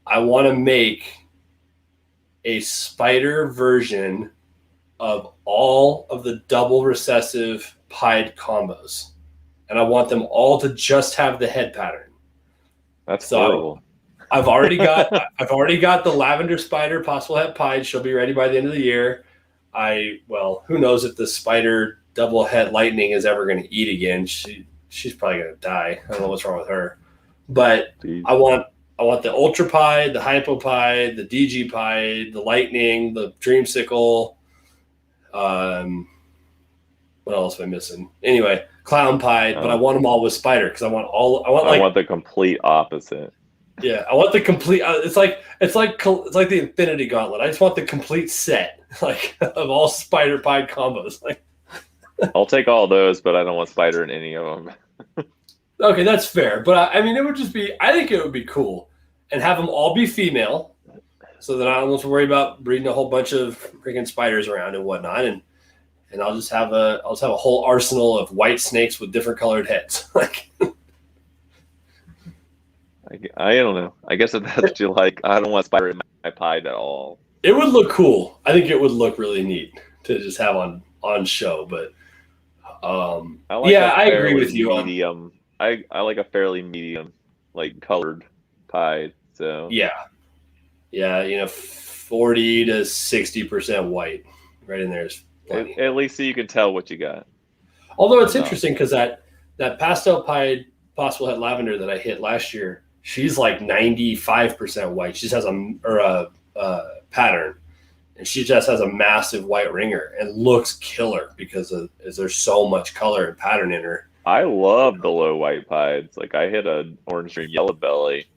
I want to make a Spider version of all of the double recessive pied combos. And I want them all to just have the head pattern. That's horrible. I've already got the Lavender Spider possible het pied. She'll be ready by the end of the year. Who knows if the Spider double het Lightning is ever going to eat again. She's probably going to die. I don't know what's wrong with her. But I want the Ultra Pied, the Hypo Pied, the DG Pied, the Lightning, the Dreamsicle. What else am I missing? Anyway, Clown Pied, but I want them all with Spider because I want the complete opposite. Yeah, I want the complete. It's like the Infinity Gauntlet. I just want the complete set, like of all Spider Pied combos. Like, I'll take all those, but I don't want Spider in any of them. Okay, that's fair. But I mean, it would just be. I think it would be cool, and have them all be female, so that I don't have to worry about breeding a whole bunch of freaking spiders around and whatnot, and I'll just have a whole arsenal of white snakes with different colored heads. Like, I don't know. I guess if that's what you like, I don't want Spider in my pied at all. It would look cool. I think it would look really neat to just have on show. But I agree with you. Medium. I like a fairly medium, like colored pied. So yeah, 40 to 60% white, right in there is plenty. At least so you can tell what you got. Although it's interesting because that pastel pied possible het lavender that I hit last year, she's like 95% white. She just has a pattern, and she just has a massive white ringer and looks killer because there's so much color and pattern in her. I love the low white pieds. Like I hit an orange dream yellow belly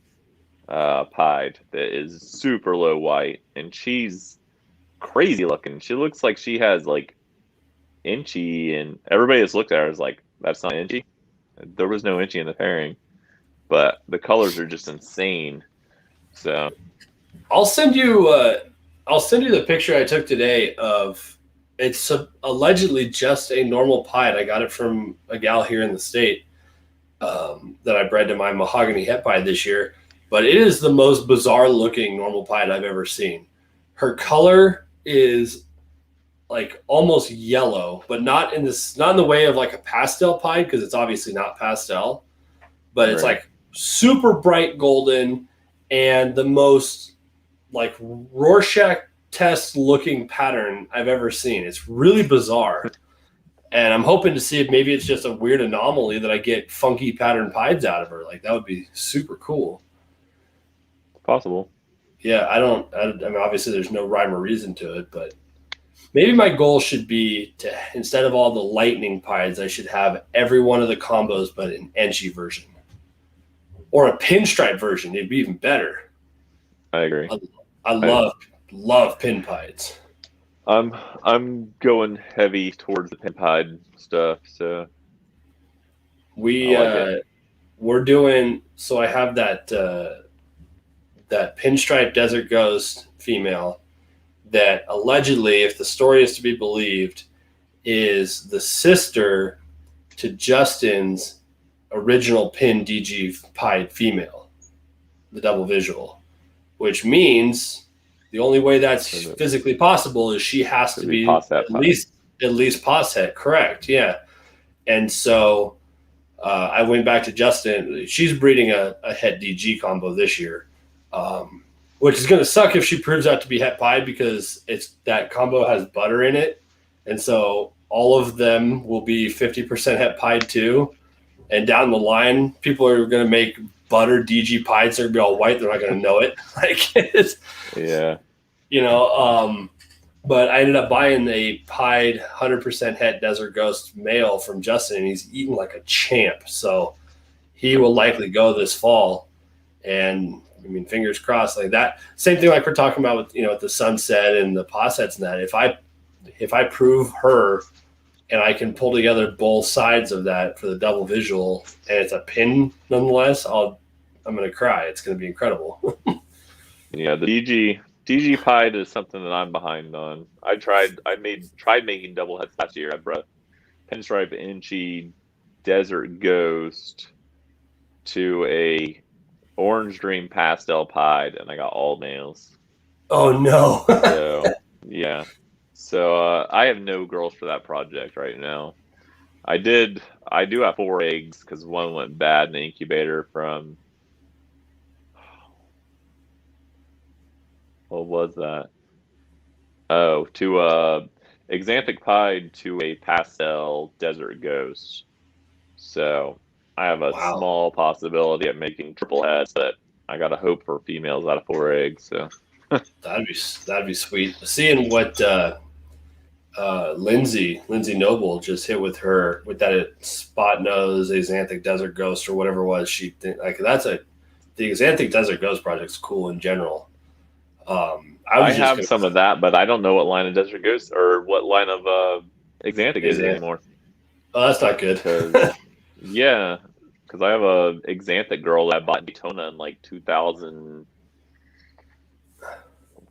pied that is super low white, and she's crazy looking. She looks like she has like inchy, and everybody that's looked at her is like, that's not inchy. There was no inchy in the pairing, but the colors are just insane. So I'll send you the picture I took today of it's allegedly just a normal pied. I got it from a gal here in the state that I bred to my mahogany het pied this year, but it is the most bizarre looking normal pied I've ever seen. Her color is like almost yellow, but not in the way of like a pastel pied, because it's obviously not pastel, but it's like super bright golden and the most like Rorschach test looking pattern I've ever seen. It's really bizarre. And I'm hoping to see if maybe it's just a weird anomaly that I get funky pattern pieds out of her. Like that would be super cool. it's possible. Yeah, I mean, obviously there's no rhyme or reason to it, but maybe my goal should be to, instead of all the lightning pieds, I should have every one of the combos, but an Enchi version or a pinstripe version. It'd be even better. I agree. I love pin pieds. I'm going heavy towards the pin pied stuff. So we're doing. So I have that pinstripe desert ghost female that allegedly, if the story is to be believed, is the sister to Justin's original pin DG pied female, the double visual, which means the only way that's physically possible is she has to be at least pos het, correct? Yeah. And so I went back to Justin. She's breeding a het DG combo this year, which is going to suck if she proves out to be het pied, because that combo has butter in it, and so all of them will be 50% het pied too. And down the line, people are going to make butter DG pieds. They're going to be all white. They're not going to know it. Yeah. But I ended up buying a pied 100% het desert ghost male from Justin, and he's eating like a champ. So he will likely go this fall. And I mean, fingers crossed like that. Same thing like we're talking about with, with the sunset and the posets and that. If I prove her and I can pull together both sides of that for the double visual, and it's a pin nonetheless, I'm going to cry. It's going to be incredible. Yeah, the DG pied is something that I'm behind on. I tried making double heads last year. I brought pinstripe inchy desert ghost to a orange dream pastel pied, and I got all nails. Oh no. So yeah. So I have no girls for that project right now. I do have 4 eggs because one went bad in the incubator from, what was that? Oh, to Xanthic pied to a pastel desert ghost. So I have a small possibility of making triple heads, but I gotta hope for females out of 4 eggs. So that'd be sweet. Seeing what Lindsay Noble just hit with that spot nose Xanthic desert ghost or whatever it was. The Xanthic desert ghost project's cool in general. I have some of that, but I don't know what line of desert ghost or what line of Xanthic is anymore. Oh, that's not good. Yeah, because I have a Xanthic girl that I bought in Daytona in like 2000.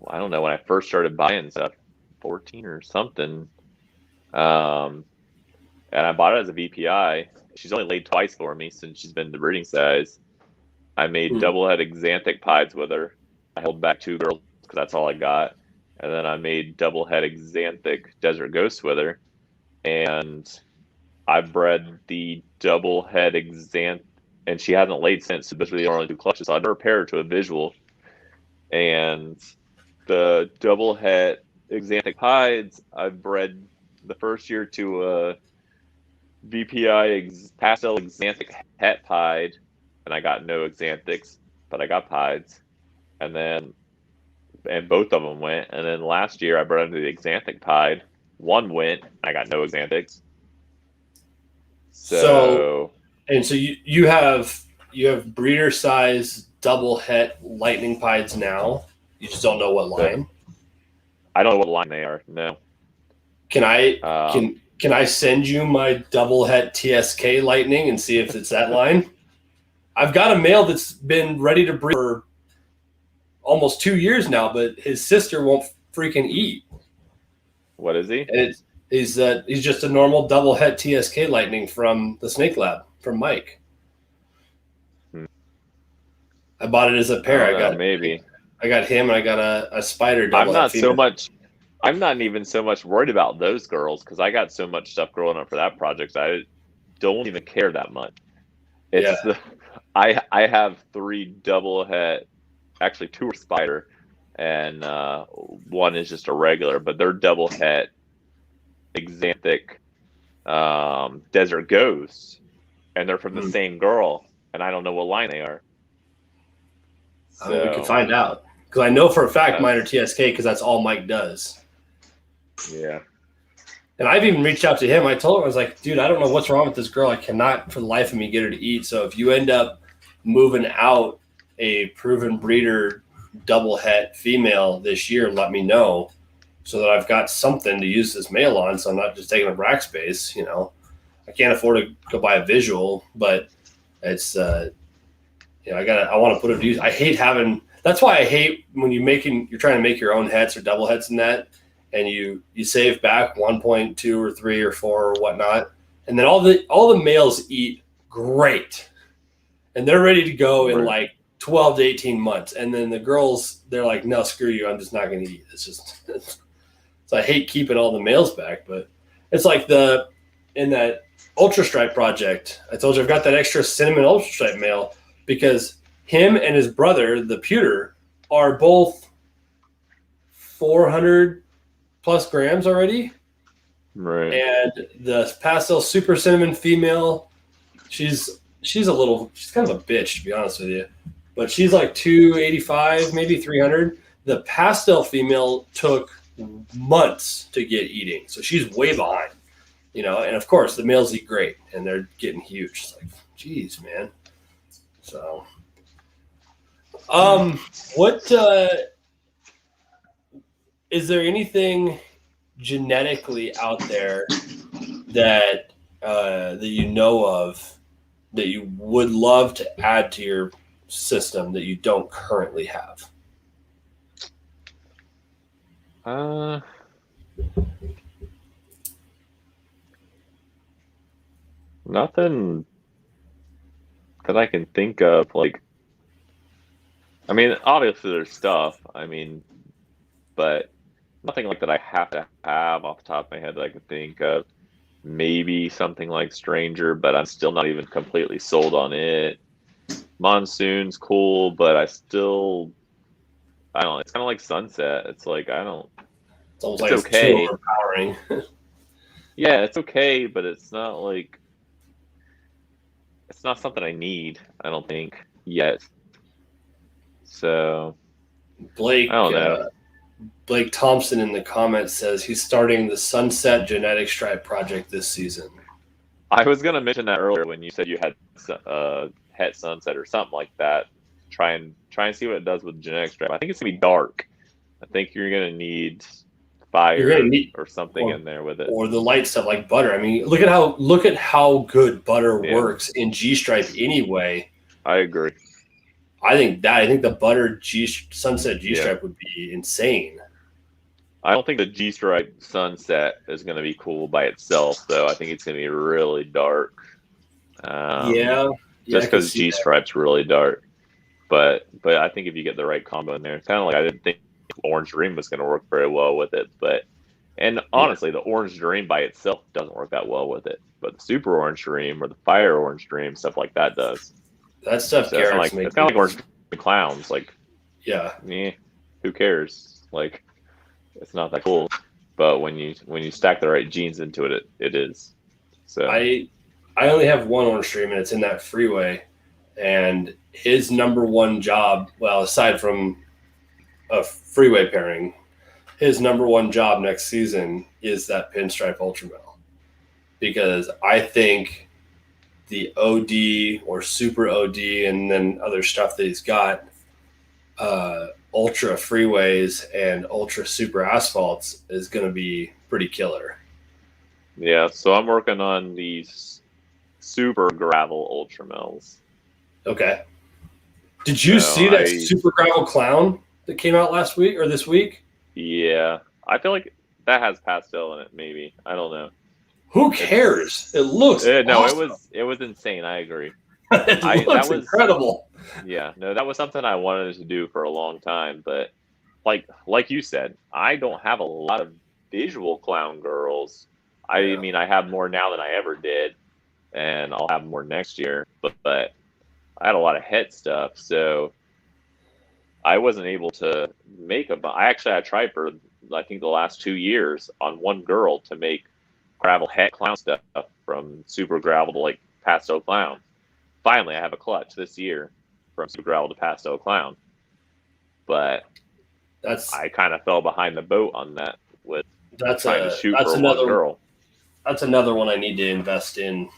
I don't know when I first started buying stuff, 14 or something. And I bought it as a VPI. She's only laid twice for me since she's been the breeding size. I made double head Xanthic pieds with her. I held back 2 girls because that's all I got. And then I made double head Xanthic desert ghosts with her. And I bred the double head Xanthic, and she hasn't laid since. So basically, only 2 clutches. So I never paired her to a visual. And the double head Xanthic pieds, I bred the first year to a VPI pastel Xanthic het pied, and I got no Xanthics. but I got pieds, and both of them went. And then last year I brought into the Xanthic pied. One went. I got no Xanthics. So you have breeder size double het lightning pieds now. You just don't know what line. I don't know what line they are. No. Can I send you my double het TSK lightning and see if it's that line? I've got a male that's been ready to breed for almost 2 years now, but his sister won't freaking eat. What is he? And he's just a normal double het TSK lightning from the Snake Lab from Mike. I bought it as a pair. I got him, and I got a spider double. I'm not even so much worried about those girls because I got so much stuff growing up for that project. I don't even care that much. I have 3 double het, actually 2 are spider, and one is just a regular, but they're double het Xanthic desert ghosts, and they're from the same girl, and I don't know what line they are. So, we can find out, because I know for a fact mine are TSK because that's all Mike does. Yeah. And I've even reached out to him. I told him, I was like, dude, I don't know what's wrong with this girl. I cannot for the life of me get her to eat. So if you end up moving out a proven breeder double het female this year, let me know so that I've got something to use this male on. So I'm not just taking up rack space. You know, I can't afford to go buy a visual, but it's, I want to put it to use. I hate having, that's why I hate when you're trying to make your own hets or double hets in that. And you save back 1.2 or 3 or 4 or whatnot, and then all the males eat great, and they're ready to go in like 12 to 18 months, and then the girls, they're like, no, screw you, I'm just not going to eat. It's just so I hate keeping all the males back, but it's like in that Ultra Stripe project, I told you I've got that extra cinnamon Ultra Stripe male because him and his brother, the pewter, are both 400 plus grams already. Right. And the pastel super cinnamon female, she's kind of a bitch, to be honest with you. But she's like 285, maybe 300. The pastel female took months to get eating. So she's way behind, and of course the males eat great and they're getting huge. It's like, geez, man. So, is there anything genetically out there that you know of that you would love to add to your system that you don't currently have? Nothing that I can think of. Like, I mean, obviously there's stuff. I mean, but nothing like that I have to have off the top of my head that I can think of. Maybe something like Stranger, but I'm still not even completely sold on it. Monsoon's cool, but I don't know. It's kind of like Sunset. It's like, It's almost like okay. It's too overpowering. Yeah, it's okay, but it's not something I need, I don't think, yet. So, Blake, I don't know. Blake Thompson in the comments says he's starting the Sunset Genetic Stripe project this season. I was going to mention that earlier when you said you had Het Sunset or something like that. Try and see what it does with Genetic Stripe. I think it's going to be dark. I think you're going to need fire or something in there with it. Or the light stuff like butter. I mean, look at how good butter works in G-Stripe anyway. I agree. I think the butter Sunset G-Stripe would be insane. I don't think the G-Stripe Sunset is going to be cool by itself, though. I think it's going to be really dark. Just because G-Stripe's really dark. But I think if you get the right combo in there, it's kind of like I didn't think Orange Dream was going to work very well with it. And honestly, the Orange Dream by itself doesn't work that well with it. But the Super Orange Dream or the Fire Orange Dream, stuff like that does. That stuff, so it's kind of like Orange Clowns. Like, who cares? Like, it's not that cool. But when you stack the right genes into it, it is. So I only have one Orange Dream, and it's in that freeway. And his number one job, well, aside from a freeway pairing, his number one job next season is that pinstripe ultramel, because I think the OD or super OD and then other stuff that he's got, ultra freeways and ultra super asphalts is going to be pretty killer. Yeah, so I'm working on these super gravel ultramels. Okay. Did you see that super gravel clown that came out last week or this week? Yeah, I feel like that has pastel in it. Maybe, I don't know. Who cares? It looks no, awesome. it was insane. I agree. It looks incredible. Yeah, no, that was something I wanted to do for a long time, but like you said, I don't have a lot of visual clown girls. I mean, I have more now than I ever did, and I'll have more next year. But I had a lot of head stuff, so I wasn't able to make I tried for I think the last 2 years on one girl to make gravel head clown stuff from super gravel to like pastel clown. Finally, I have a clutch this year from super gravel to pastel clown, but I kind of fell behind the boat on that with trying to shoot for one girl. That's another one I need to invest in.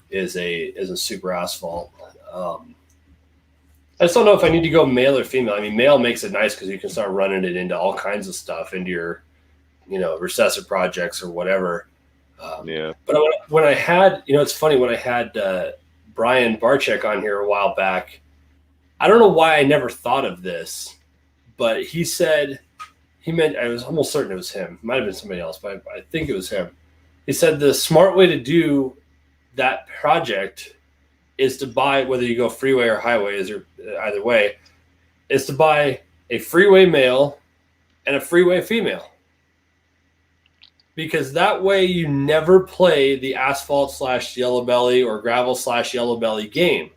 Is a super asphalt. I just don't know if I need to go male or female. I mean, male makes it nice because you can start running it into all kinds of stuff, into your, recessive projects or whatever. But when I had, it's funny, when I had Brian Barczyk on here a while back, I don't know why I never thought of this, but he said, I was almost certain it was him. It might have been somebody else, but I think it was him. He said the smart way to do that project is to buy, whether you go freeway or highway, either way, is to buy a freeway male and a freeway female. Because that way you never play the asphalt / yellow belly or gravel / yellow belly game.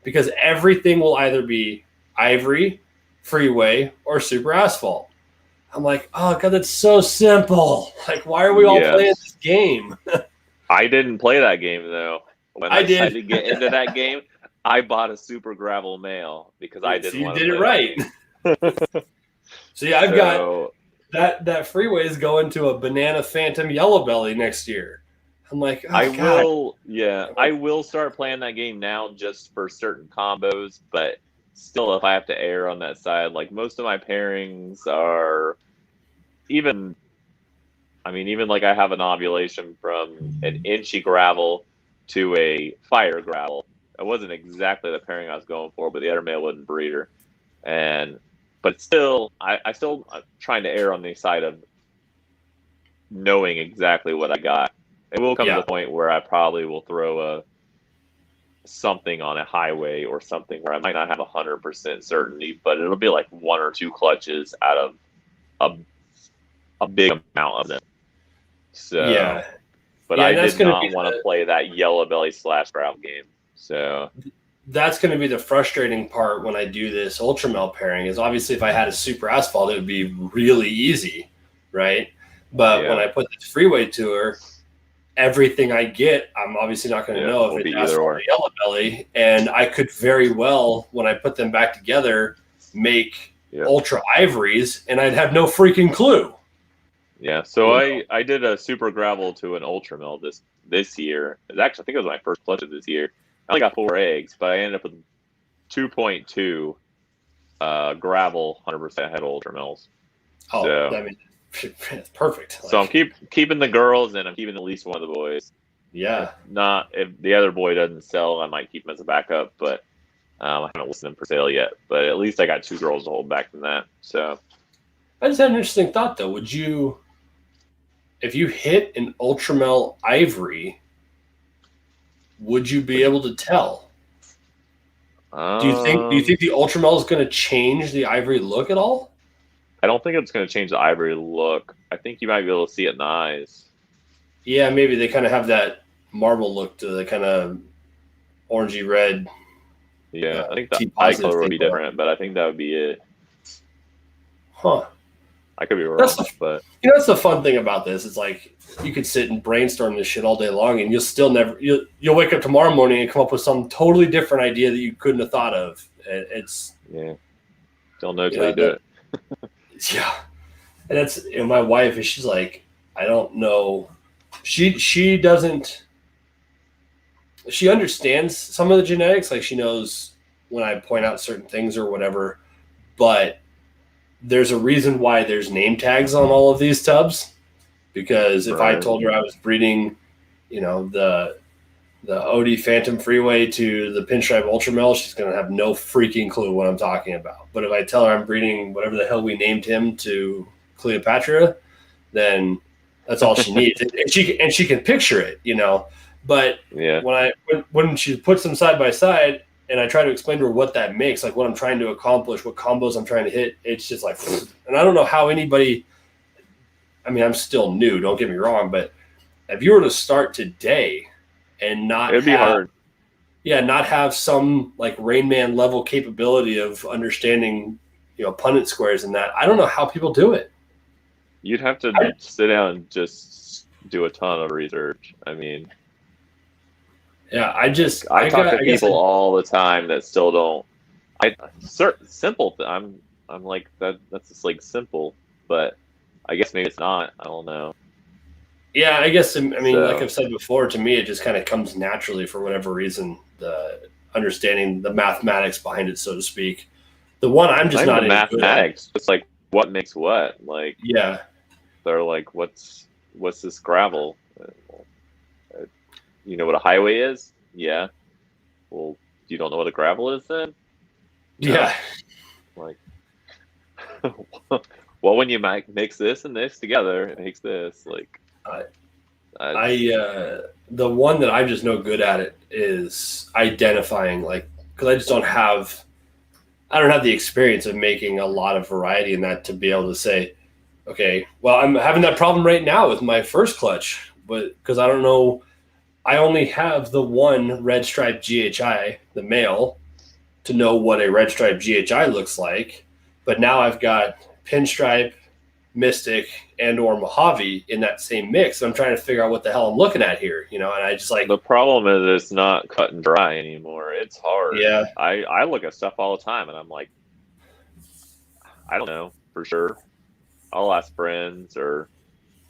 Because everything will either be ivory, freeway, or super asphalt. I'm like, oh God, that's so simple. Like, why are we all playing this game? I didn't play that game though. When I decided to get into that game, I bought a super gravel male because I didn't want to play. You did it right. So yeah, I've got that freeway is going to a banana phantom yellow belly next year. I'm like, oh, I will start playing that game now just for certain combos, but still, if I have to err on that side, like most of my pairings are even like I have an ovulation from an inchy gravel to a fire gravel. It wasn't exactly the pairing I was going for, but the other male wasn't breeder. But still, I still trying to err on the side of knowing exactly what I got. It will come to the point where I probably will throw something on a highway or something where I might not have 100% certainty, but it'll be like 1 or 2 clutches out of a big amount of them. So, but I did not want to play that yellow belly / gravel game. So that's going to be the frustrating part when I do this ultramel pairing. Is obviously if I had a super asphalt, it would be really easy, right? But when I put this freeway tour, everything I get, I'm obviously not going to know if it's asphalt or yellow belly, and I could very well, when I put them back together, make ultra ivories, and I'd have no freaking clue. Yeah, so I did a super gravel to an ultramel this year. I think it was my first clutch of this year. I only got 4 eggs, but I ended up with 2.2 gravel 100% head ultramels. Oh, so, it's perfect. So I'm keeping the girls, and I'm keeping at least one of the boys. Yeah. If the other boy doesn't sell, I might keep him as a backup, but I haven't listed him for sale yet. But at least I got 2 girls to hold back from that. So I just had an interesting thought though. Would you, if you hit an ultramel ivory, would you be able to tell? Do you think the ultramel is going to change the ivory look at all? I don't think it's going to change the ivory look. I think you might be able to see it in the eyes. Yeah, maybe they kind of have that marble look to the kind of orangey red. Yeah, I think the eye color would be different, but I think that would be it. Huh. I could be wrong, but that's the fun thing about this. It's like you could sit and brainstorm this shit all day long, and you'll still never you'll wake up tomorrow morning and come up with some totally different idea that you couldn't have thought of. It's don't know till you do it. Yeah, and that's my wife. She's like, I don't know. She doesn't. She understands some of the genetics, like she knows when I point out certain things or whatever, but there's a reason why there's name tags on all of these tubs, because if I told her I was breeding, the OD Phantom Freeway to the Pinstripe Ultra Male, she's going to have no freaking clue what I'm talking about. But if I tell her I'm breeding whatever the hell we named him to Cleopatra, then that's all she needs. And she can picture it, But when she puts them side by side and I try to explain to her what that makes, like what I'm trying to accomplish, what combos I'm trying to hit, it's just like, and I don't know how anybody, I'm still new, don't get me wrong, but if you were to start today and it'd be hard. Yeah, not have some like Rain Man level capability of understanding, Punnett squares and that, I don't know how people do it. You'd have to sit down and just do a ton of research. Yeah, I talk to people all the time that still don't. Simple. I'm like that. That's just like simple, but I guess maybe it's not. I don't know. Yeah, I guess. Like I've said before, to me it just kind of comes naturally for whatever reason. The understanding the mathematics behind it, so to speak. The one I'm just not into mathematics. It's like what makes what. Like they're like, what's this gravel? You know what a highway is? Yeah. Well, you don't know what a gravel is then? Yeah. Like, well, when you mix this and this together, it makes this. Like, the one that I'm just no good at it is identifying, like, because I just don't have the experience of making a lot of variety in that to be able to say, okay, well, I'm having that problem right now with my first clutch, but because I don't know. I only have the one red stripe GHI, the male, to know what a red stripe GHI looks like. But now I've got Pinstripe, Mystic, and or Mojave in that same mix. So I'm trying to figure out what the hell I'm looking at here, and I just like... The problem is it's not cut and dry anymore. It's hard. Yeah. I look at stuff all the time, and I'm like, I don't know for sure. I'll ask friends or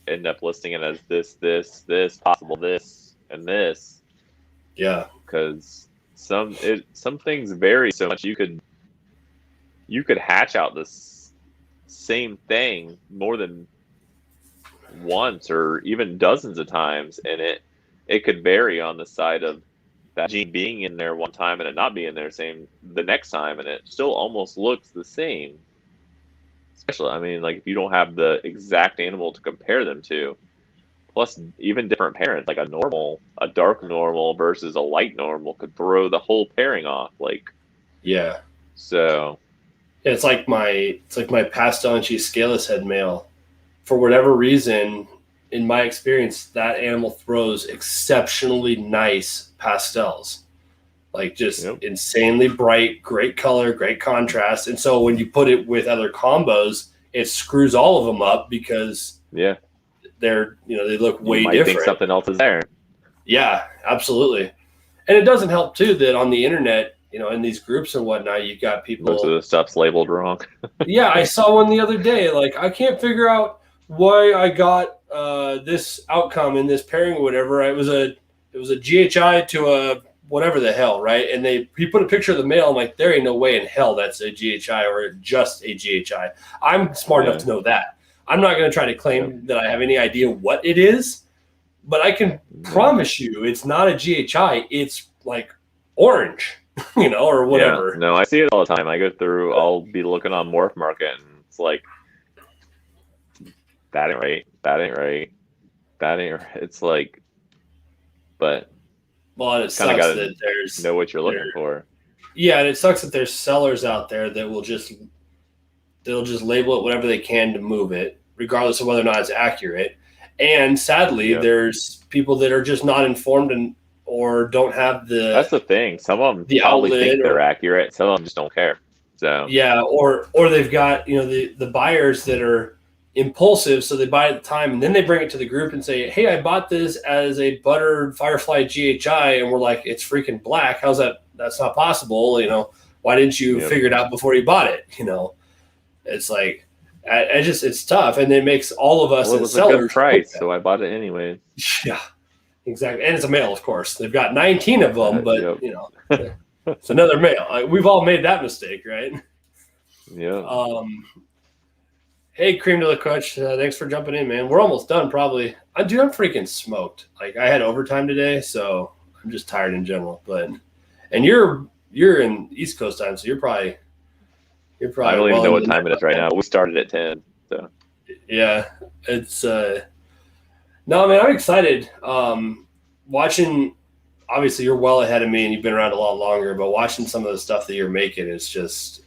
end up listing it as this, possible this, and this, because some things vary so much. You could hatch out this same thing more than once or even dozens of times, and it could vary on the side of that gene being in there one time and it not being there the next time, and it still almost looks the same. Especially, like if you don't have the exact animal to compare them to. Plus, even different parents, like a dark normal versus a light normal, could throw the whole pairing off. Like, so it's like my pastel and cheese scaleless head male. For whatever reason, in my experience, that animal throws exceptionally nice pastels, like just insanely bright, great color, great contrast. And so when you put it with other combos, it screws all of them up because they're, they look way different. You might think something else is there. Yeah, absolutely. And it doesn't help too that on the internet, in these groups and whatnot, you've got people. Most of the stuff's labeled wrong. Yeah, I saw one the other day. Like, I can't figure out why I got this outcome in this pairing or whatever. It was a GHI to a whatever the hell, right? And he put a picture of the male. I'm like, there ain't no way in hell that's a GHI or just a GHI. I'm smart enough to know that. I'm not going to try to claim that I have any idea what it is, but I can promise you it's not a GHI. It's like orange, or whatever. Yeah, no, I see it all the time. I go through, I'll be looking on Morph Market, and it's like, that ain't right. That ain't right. That ain't right. It's like, but well, it sucks that there's know what you're looking for. Yeah, and it sucks that there's sellers out there that will just label it whatever they can to move it, regardless of whether or not it's accurate. And sadly, there's people that are just not informed or don't have the. That's the thing. Some of them probably think they're accurate. Some of them just don't care. So or they've got the buyers that are impulsive, so they buy it at the time, and then they bring it to the group and say, "Hey, I bought this as a buttered Firefly GHI," and we're like, "It's freaking black. How's that? That's not possible. Why didn't you figure it out before you bought it?" It's like, it's tough, and it makes all of us Well, it as was sellers a good price, so I bought it anyway. Yeah, exactly, and it's a male, of course. They've got 19 of them, but it's another male. We've all made that mistake, right? Yeah. Hey, Cream de la Crutch, thanks for jumping in, man. We're almost done, probably. I'm freaking smoked. Like, I had overtime today, so I'm just tired in general. And you're in East Coast time, so you're probably. I don't even know what time it is right now. We started at 10, so. Yeah, it's. No, man, I'm excited. Watching. Obviously, you're well ahead of me, and you've been around a lot longer. But watching some of the stuff that you're making is just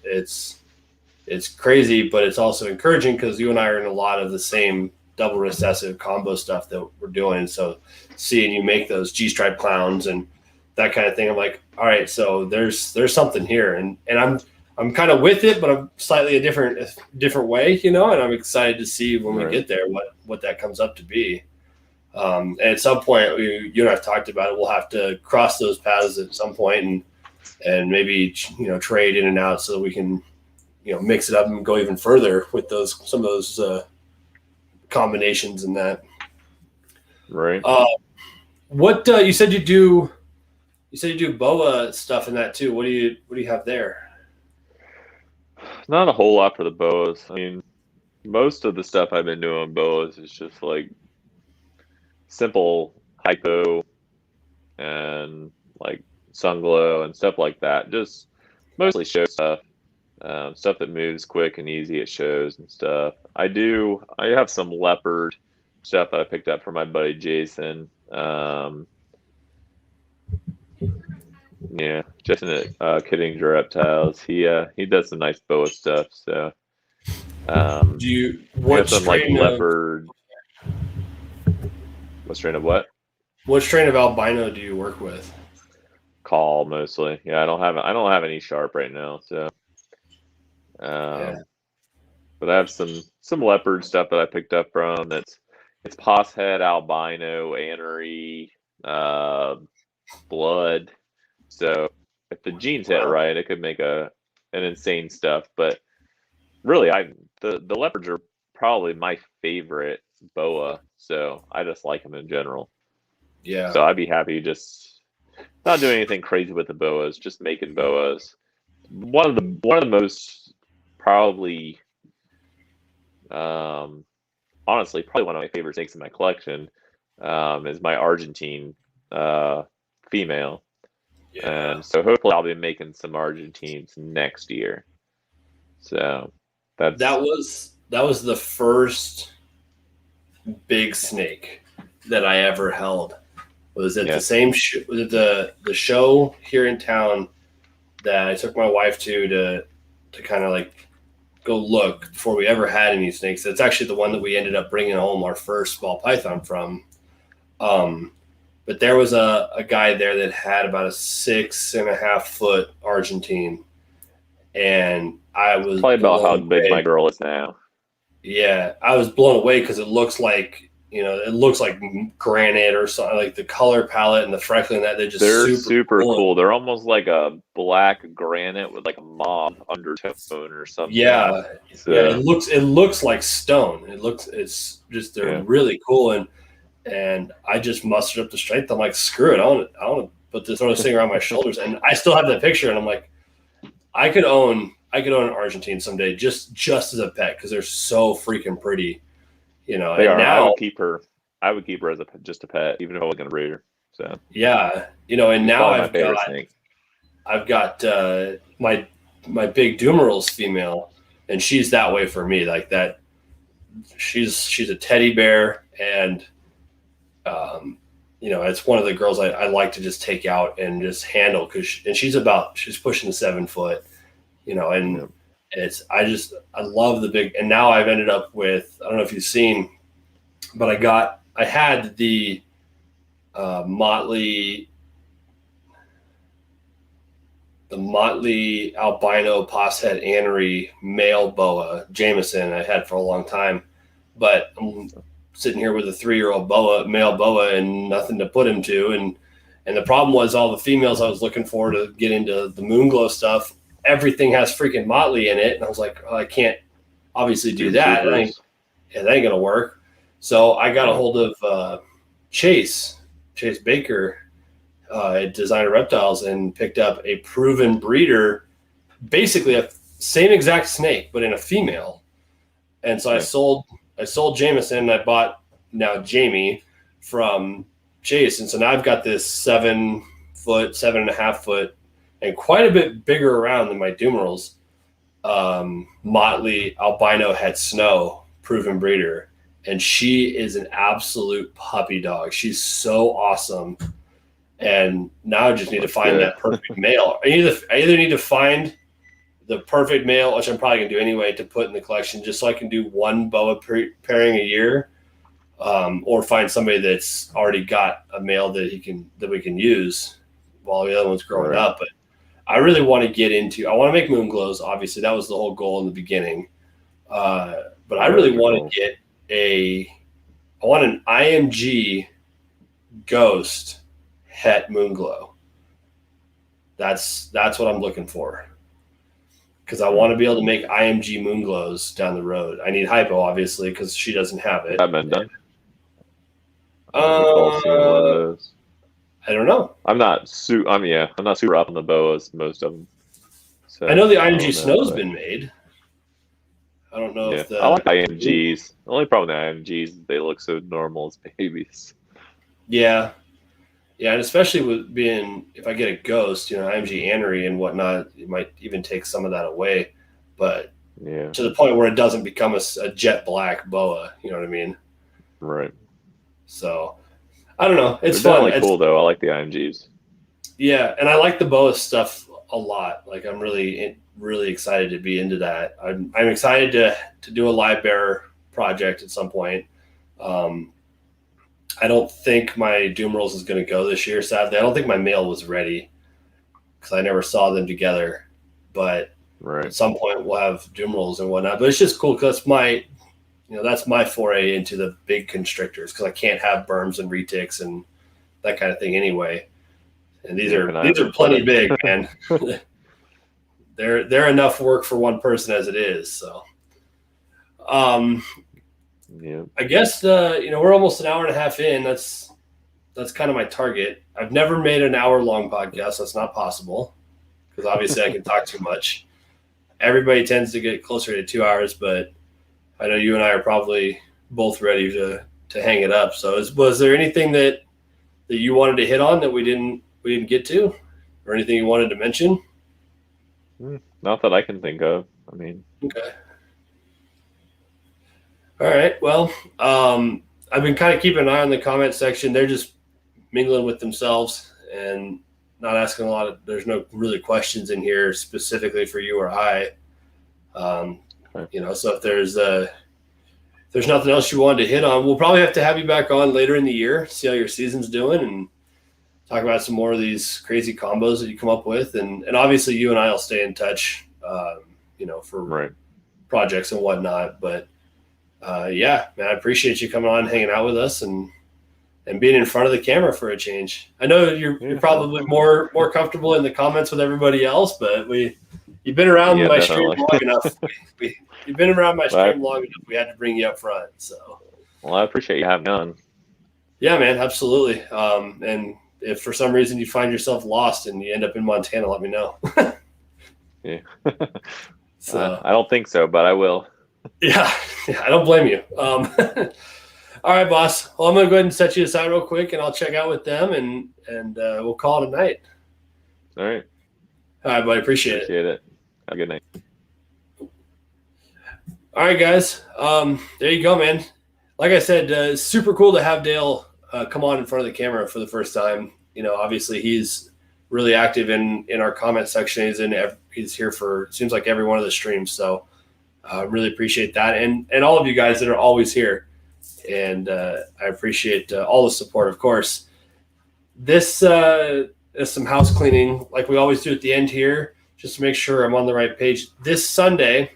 it's crazy, but it's also encouraging because you and I are in a lot of the same double recessive combo stuff that we're doing. So seeing you make those G-stripe clowns and that kind of thing, I'm like, all right, so there's something here, and I'm kind of with it, but I'm slightly a different way, and I'm excited to see when we get there what that comes up to be. And at some point, you and I've talked about it. We'll have to cross those paths at some point, and maybe trade in and out so that we can mix it up and go even further with some of those combinations and that. Right. What you said you do? You said you do boa stuff in that too. What do you have there? Not a whole lot for the boas. I mean, most of the stuff I've been doing boas is just like simple hypo and like sun glow and stuff like that. Just mostly show stuff. Stuff that moves quick and easy at shows and stuff. I have some leopard stuff that I picked up from my buddy Jason. Jason at Richard of Reptiles. He does some nice boa stuff. So what some like leopard? What strain of what? What strain of albino do you work with? Call mostly. Yeah, I don't have any sharp right now. So. But I have some leopard stuff that I picked up from. It's Poshead, albino, anery, blood. So if the genes hit right, it could make an insane stuff. But really, the leopards are probably my favorite boa. So I just like them in general. Yeah. So I'd be happy just not doing anything crazy with the boas, just making boas. One of the most probably, honestly, probably one of my favorite snakes in my collection is my Argentine female. Yeah. And so hopefully I'll be making some Argentines next year. So that was the first big snake that I ever held. Was at the same was it the show here in town that I took my wife to kind of like go look before we ever had any snakes. That's actually the one that we ended up bringing home our first ball python from. But there was a guy there that had about a 6.5 foot Argentine, and I was probably about how big my girl is now. Yeah, I was blown away because it looks like granite or something. Like the color palette and the freckling that they're super cool. They're almost like a black granite with like a mauve undertone or something. Yeah, so, yeah. It looks like stone. They're really cool, and I just mustered up the strength. I'm like, screw it, I want to put this thing around my shoulders, and I still have that picture, and I'm like, I could own an Argentine someday just as a pet because they're so freaking pretty. Now I would keep her as just a pet, even if I was going to breed her. So yeah, and now I've got my big Dumerals female, and she's that way for me. Like that, she's a teddy bear, and it's one of the girls I like to just take out and just handle she's pushing 7 foot, and. I love the big, and now I've ended up with, I don't know if you've seen, but I had the Motley albino Poshead anery male boa Jameson I had for a long time. but I'm sitting here with a 3-year-old male boa, and nothing to put him to. And the problem was all the females I was looking for to get into the Moonglow stuff, everything has freaking motley in it. And I was like, oh, I can't obviously do that. That ain't going to work. So I got a hold of Chase Baker at Designer Reptiles and picked up a proven breeder, basically a same exact snake, but in a female. And so I sold Jameson, and I bought now Jamie from Chase. And so now I've got this 7.5 foot, and quite a bit bigger around than my Dumerals, motley albino het snow proven breeder. And she is an absolute puppy dog. She's so awesome. And now I just need to find that perfect male. I either need to find the perfect male, which I'm probably going to do anyway, to put in the collection just so I can do one boa pairing a year, or find somebody that's already got a male that we can use while the other one's growing up. But I really want to get into, I want to make Moonglows. Obviously, that was the whole goal in the beginning. But I really want to get I want an IMG Ghost Het Moonglow. That's what I'm looking for, because I want to be able to make IMG Moonglows down the road. I need Hypo, obviously, because she doesn't have it. I've been done. I don't know. I'm not super up on the boas, most of them. So I know the IMG Snow's been made. I don't know if I like IMGs. The only problem with IMGs is they look so normal as babies. Yeah. Yeah, and especially with being, if I get a ghost, IMG Anery and whatnot, it might even take some of that away. But to the point where it doesn't become a jet black boa, you know what I mean? Right. So, I don't know. It's They're fun. Definitely cool, though. I like the IMGs. Yeah, and I like the boa stuff a lot. Like, I'm really excited to be into that. I'm excited to do a live bearer project at some point. I don't think my Dumerals is going to go this year, sadly. I don't think my male was ready because I never saw them together. But at some point we'll have Dumerals and whatnot. But it's just cool because that's my foray into the big constrictors, because I can't have berms and retics and that kind of thing anyway. And these are plenty big, man. They're enough work for one person as it is. So, I guess we're almost an hour and a half in. That's kind of my target. I've never made an hour-long podcast. That's not possible, because obviously I can talk too much. Everybody tends to get closer to 2 hours, but I know you and I are probably both ready to hang it up. So, was there anything that you wanted to hit on that we didn't get to, or anything you wanted to mention? Not that I can think of. I mean, okay. All right. Well, I've been kind of keeping an eye on the comment section. They're just mingling with themselves and not asking a lot of. There's no really questions in here specifically for you or I. So if there's nothing else you wanted to hit on, we'll probably have to have you back on later in the year, see how your season's doing, and talk about some more of these crazy combos that you come up with. And obviously you and I will stay in touch, for projects and whatnot. But man, I appreciate you coming on, hanging out with us, and being in front of the camera for a change. I know you're probably more comfortable in the comments with everybody else, but you've been around my stream long enough. You've been around my stream long enough. We had to bring you up front. So, well, I appreciate you having me on. Yeah, man, absolutely. And if for some reason you find yourself lost and you end up in Montana, let me know. Yeah. So I don't think so, but I will. Yeah, I don't blame you. All right, boss. Well, I'm going to go ahead and set you aside real quick, and I'll check out with them, and we'll call it a night. All right. All right, buddy. Appreciate it. Have a good night. All right, guys. There you go, man. Like I said, it's super cool to have Dale come on in front of the camera for the first time. Obviously he's really active in our comment section. He's here for, it seems like, every one of the streams. So really appreciate that. And all of you guys that are always here. And I appreciate all the support, of course. This is some house cleaning like we always do at the end here, just to make sure I'm on the right page. This Sunday,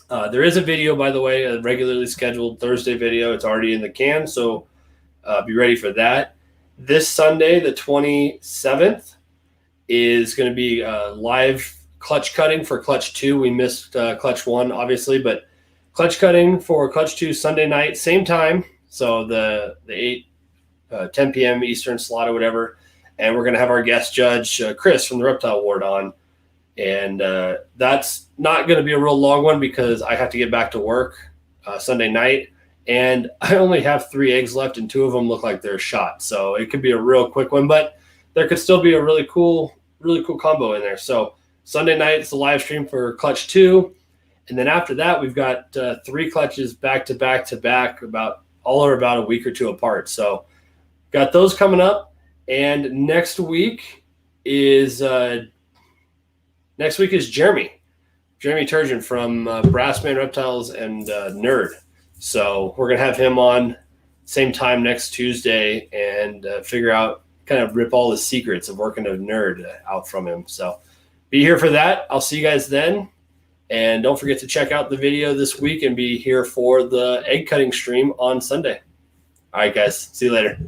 There is a video, by the way, a regularly scheduled Thursday video. It's already in the can, so be ready for that. This Sunday, the 27th, is going to be live clutch cutting for Clutch 2. We missed Clutch 1, obviously, but clutch cutting for Clutch 2 Sunday night, same time. So the 10 p.m. Eastern slot or whatever. And we're going to have our guest judge, Chris from the Reptile Ward, on. And that's not going to be a real long one because I have to get back to work Sunday night. And I only have 3 eggs left, and 2 of them look like they're shot. So it could be a real quick one, but there could still be a really cool combo in there. So Sunday night, it's a live stream for Clutch 2. And then after that, we've got 3 clutches back to back, about a week or 2 apart. So got those coming up. And next week is Jeremy Turgeon from Brassman Reptiles and Nerd. So we're going to have him on same time next Tuesday and figure out, kind of rip all the secrets of working a Nerd out from him. So be here for that. I'll see you guys then. And don't forget to check out the video this week and be here for the egg cutting stream on Sunday. All right, guys. See you later.